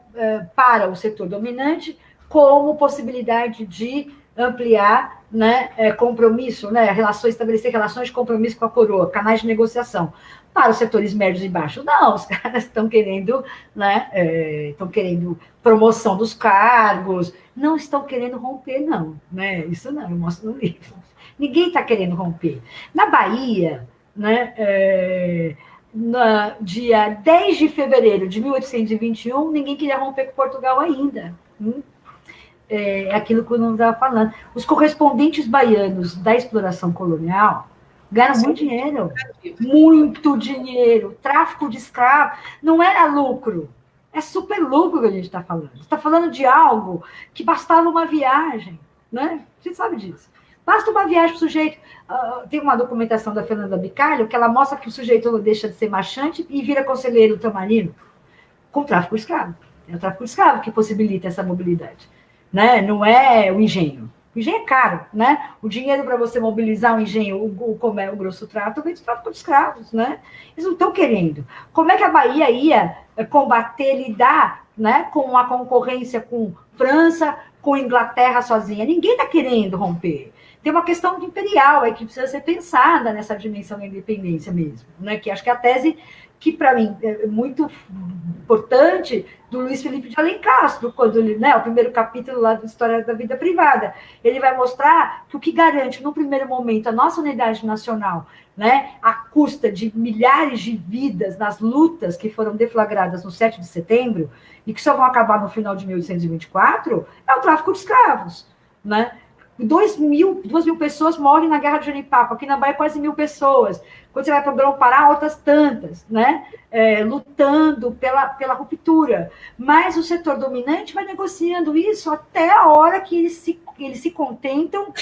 para o setor dominante, como possibilidade de ampliar, né, compromisso, né, estabelecer relações de compromisso com a coroa, canais de negociação. Para os setores médios e baixos, não, os caras estão querendo, né, estão querendo promoção dos cargos, não estão querendo romper, não, né, isso não, eu mostro no livro. Ninguém está querendo romper. Na Bahia, né, dia 10 de fevereiro de 1821, ninguém queria romper com Portugal ainda. Aquilo que eu não estava falando. Os correspondentes baianos da exploração colonial ganharam muito dinheiro. Tráfico de escravos não era lucro, é super lucro que a gente está falando. A gente está falando de algo que bastava uma viagem, né? Você sabe disso. Basta uma viagem para o sujeito. Tem uma documentação da Fernanda Bicalho que ela mostra que o sujeito deixa de ser marchante e vira conselheiro tamarino com tráfico de escravo. É o tráfico de escravo que possibilita essa mobilidade. Né? Não é o engenho. O engenho é caro, né? O dinheiro para você mobilizar o engenho, o grosso trato, vem do tráfico de escravos, né? Eles não estão querendo. Como é que a Bahia ia combater, lidar, né, com a concorrência com França, com Inglaterra sozinha? Ninguém está querendo romper. Tem uma questão imperial aí que precisa ser pensada nessa dimensão da independência mesmo, né? Que acho que é a tese que, para mim, é muito importante, do Luiz Felipe de Alencastro, quando ele, né, o primeiro capítulo lá da História da Vida Privada, ele vai mostrar que o que garante, no primeiro momento, a nossa unidade nacional, né, à custa de milhares de vidas nas lutas que foram deflagradas no 7 de setembro, e que só vão acabar no final de 1824, é o tráfico de escravos, né? 2 mil pessoas morrem na Guerra de Jenipapo, aqui na Bahia quase 1.000 pessoas. Quando você vai para o Grão-Pará, outras tantas, né? Lutando pela ruptura. Mas o setor dominante vai negociando isso até a hora que eles se contentam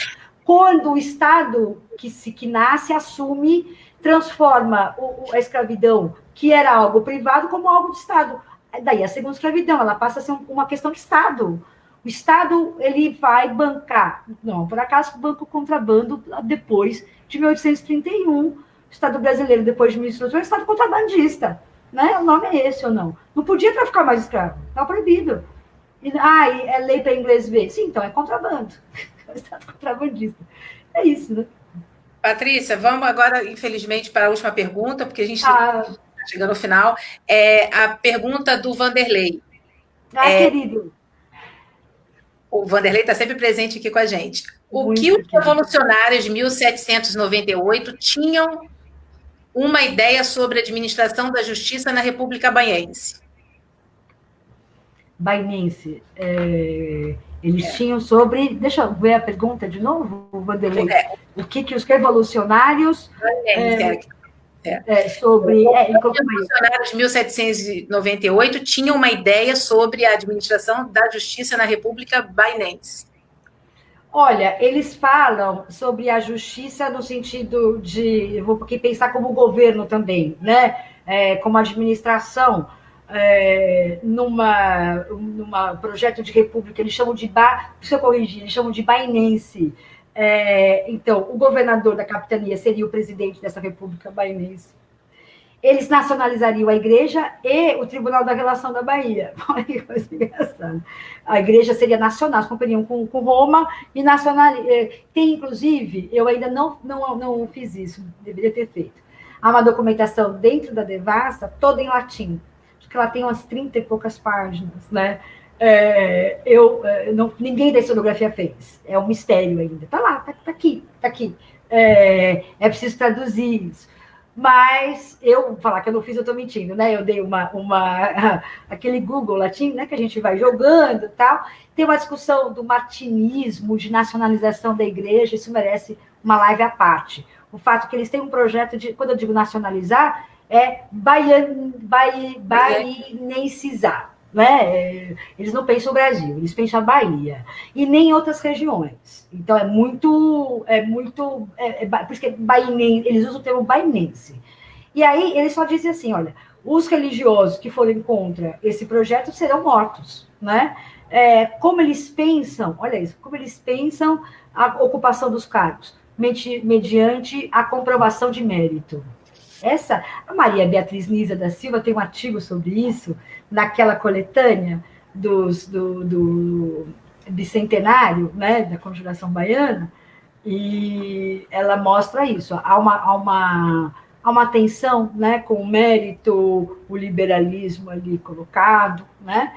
quando o Estado que nasce assume, transforma a escravidão, que era algo privado, como algo de Estado. Daí a segunda escravidão, ela passa a ser uma questão de Estado. O Estado, ele vai bancar, não, por acaso, banca o contrabando depois de 1831. O Estado brasileiro, depois de 1831, é o Estado contrabandista. Né? O nome é esse ou não? Não podia traficar mais escravo, estava proibido. É lei para inglês ver. Sim, então é contrabando. É o Estado contrabandista. É isso, né? Patrícia, vamos agora, infelizmente, para a última pergunta, porque a gente está chegando ao final. A pergunta do Vanderlei. Querido. O Vanderlei está sempre presente aqui com a gente. O que os revolucionários de 1798 tinham uma ideia sobre a administração da justiça na República Baiense? bainense. Eles tinham sobre... Deixa eu ver a pergunta de novo, Vanderlei. O que os revolucionários... sobre... Os revolucionários de 1798 tinham uma ideia sobre a administração da justiça na República Bainense. Olha, eles falam sobre a justiça no sentido de... Eu vou aqui pensar como governo também, né? Como administração... numa projeto de república, eles chamam de se eu corrigir, eles chamam de bainense. Então, o governador da capitania seria o presidente dessa república bainense. Eles nacionalizariam a igreja e o Tribunal da Relação da Bahia. Olha que coisa engraçada. A igreja seria nacional, eles compariam com Roma e nacional. Tem, inclusive, eu ainda não fiz isso, deveria ter feito. Há uma documentação dentro da Devassa, toda em latim. Que ela tem umas 30 e poucas páginas, né? Ninguém da historiografia fez, é um mistério ainda. Tá lá, tá aqui. É preciso traduzir isso. Mas eu falar que eu não fiz, eu estou mentindo, né? Eu dei aquele Google latim, né? Que a gente vai jogando e tal. Tem uma discussão do martinismo, de nacionalização da igreja, isso merece uma live à parte. O fato que eles têm um projeto de, quando eu digo nacionalizar, baianencizar, né? Eles não pensam o Brasil, eles pensam a Bahia e nem outras regiões. Então por isso que eles usam o termo bainense. E aí eles só dizem assim, olha, os religiosos que forem contra esse projeto serão mortos, né? Como eles pensam, olha isso, como eles pensam a ocupação dos cargos, mediante a comprovação de mérito. A Maria Beatriz Niza da Silva tem um artigo sobre isso, naquela coletânea do bicentenário, né, da Conjuração Baiana, e ela mostra isso. Há uma tensão, né, com o mérito, o liberalismo ali colocado, né,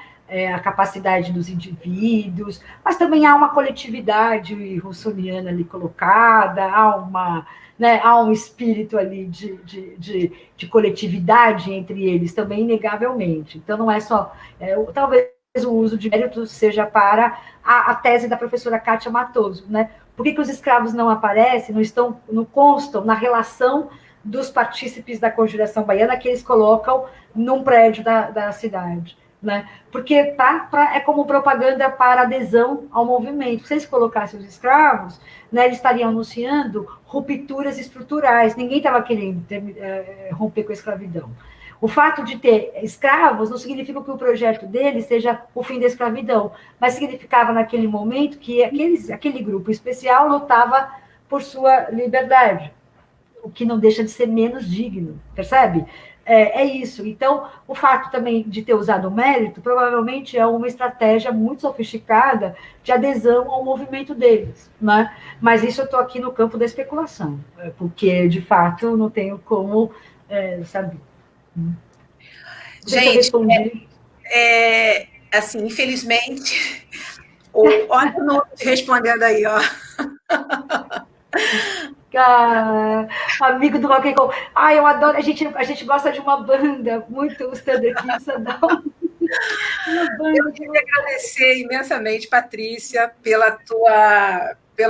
a capacidade dos indivíduos, mas também há uma coletividade russoniana ali colocada, há um espírito ali de coletividade entre eles também, inegavelmente. Então, não é só... talvez o uso de mérito seja para a tese da professora Kátia Matoso, né? Por que os escravos não aparecem, não constam na relação dos partícipes da Conjuração Baiana que eles colocam num prédio da cidade? Né? Porque é como propaganda para adesão ao movimento. Se eles colocassem os escravos, né, eles estariam anunciando rupturas estruturais. Ninguém estava querendo romper com a escravidão. O fato de ter escravos não significa que o projeto deles seja o fim da escravidão, mas significava naquele momento que aquele grupo especial lutava por sua liberdade, o que não deixa de ser menos digno, percebe? Isso. Então, o fato também de ter usado o mérito, provavelmente é uma estratégia muito sofisticada de adesão ao movimento deles, né? Mas isso eu estou aqui no campo da especulação, porque, de fato, não tenho como saber. Gente, assim, infelizmente, olha o nome respondendo aí, ó. Amigo do rock and roll. Eu adoro. A gente gosta de uma banda muito, os Thunder Kings adora. Eu queria agradecer imensamente, Patrícia, pela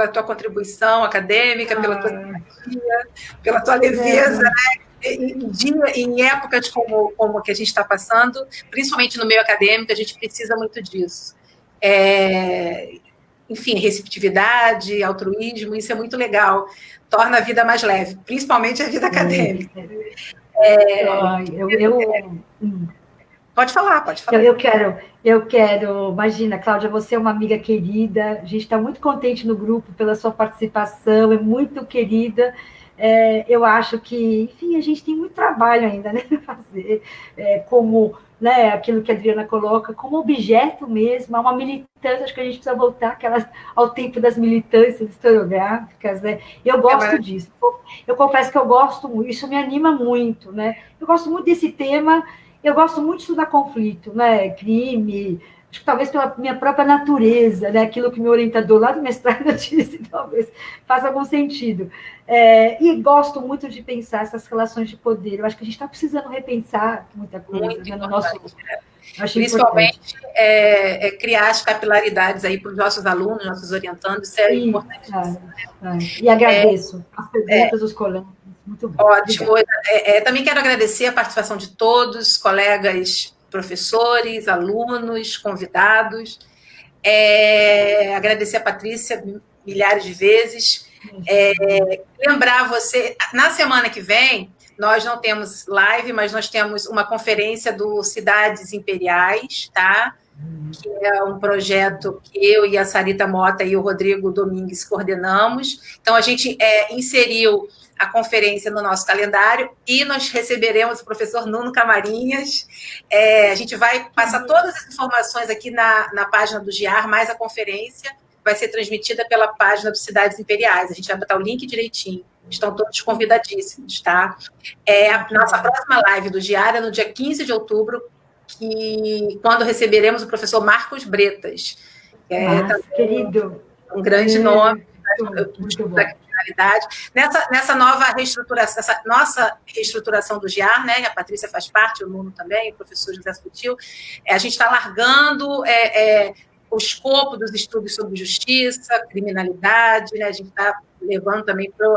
tua contribuição acadêmica, pela tua simpatia, pela tua leveza, né? Em épocas como que a gente está passando, principalmente no meio acadêmico, a gente precisa muito disso. Enfim, receptividade, altruísmo, isso é muito legal. Torna a vida mais leve, principalmente a vida acadêmica. Pode falar. Eu quero, imagina, Cláudia, você é uma amiga querida, a gente está muito contente no grupo pela sua participação, é muito querida. Eu acho que, enfim, a gente tem muito trabalho ainda, né, para fazer, como, né, aquilo que a Adriana coloca, como objeto mesmo, é uma militância, acho que a gente precisa voltar ao tempo das militâncias historiográficas, né, eu gosto disso, eu confesso que eu gosto muito, isso me anima muito, né, eu gosto muito desse tema, eu gosto muito de estudar conflito, né, crime, acho que talvez pela minha própria natureza, né? Aquilo que meu orientador lá do mestrado disse, talvez faça algum sentido. E gosto muito de pensar essas relações de poder. Eu acho que a gente está precisando repensar muita coisa, Muito né, no importante. nosso. Acho Principalmente importante. criar as capilaridades aí para os nossos alunos, nossos orientandos, isso é Isso, importantíssimo. E agradeço as perguntas dos colegas. Muito bom. Ótimo. Obrigada. Também quero agradecer a participação de todos, colegas, professores, alunos, convidados. Agradecer a Patrícia milhares de vezes. Lembrar você, na semana que vem, nós não temos live, mas nós temos uma conferência do Cidades Imperiais, tá? Que é um projeto que eu e a Sarita Mota e o Rodrigo Domingues coordenamos. Então, a gente inseriu a conferência no nosso calendário e nós receberemos o professor Nuno Camarinhas. A gente vai passar todas as informações aqui na página do GIAR, mais a conferência vai ser transmitida pela página do Cidades Imperiais. A gente vai botar o link direitinho. Estão todos convidadíssimos, tá? A nossa próxima live do GIAR é no dia 15 de outubro, quando receberemos o professor Marcos Bretas, que querido. Um grande nome muito da criminalidade. Nessa nova reestruturação, essa nossa reestruturação do GIAR, né, a Patrícia faz parte, o Nuno também, o professor José Sutil, a gente está largando o escopo dos estudos sobre justiça, criminalidade, né, a gente está levando também para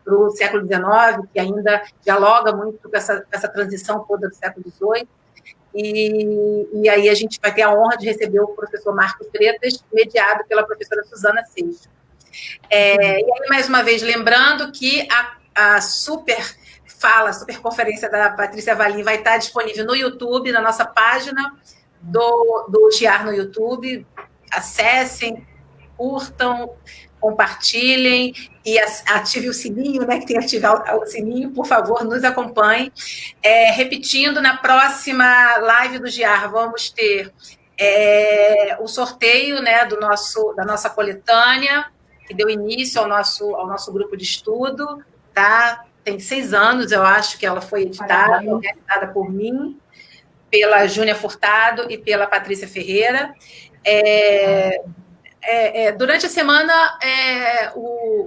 o século XIX, que ainda dialoga muito com essa transição toda do século XVIII. E aí a gente vai ter a honra de receber o professor Marcos Bretas, mediado pela professora Suzana Seixas. E aí, mais uma vez, lembrando que a super conferência da Patrícia Valim vai estar disponível no YouTube, na nossa página do GIAR no YouTube. Acessem, curtam, compartilhem e ative o sininho, né? Que tem que ativar o sininho, por favor, nos acompanhe. Repetindo, na próxima live do GIAR, vamos ter o sorteio, né, da nossa coletânea, que deu início ao nosso grupo de estudo, tá? Tem 6 anos, eu acho, que ela foi editada, organizada por mim, pela Júnia Furtado e pela Patrícia Ferreira. Durante a semana,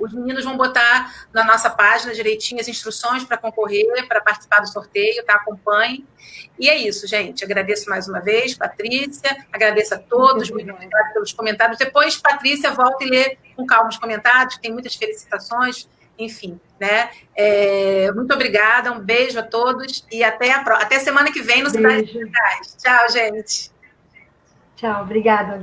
os meninos vão botar na nossa página direitinho as instruções para concorrer, para participar do sorteio, tá? Acompanhem. E é isso, gente. Agradeço mais uma vez, Patrícia. Agradeço a todos. Muito obrigada pelos comentários. Depois, Patrícia, volta e lê com calma os comentários, tem muitas felicitações. Enfim, né? Muito obrigada. Um beijo a todos e até semana que vem no Cidades Imperiais. Tchau, gente. Tchau, obrigada.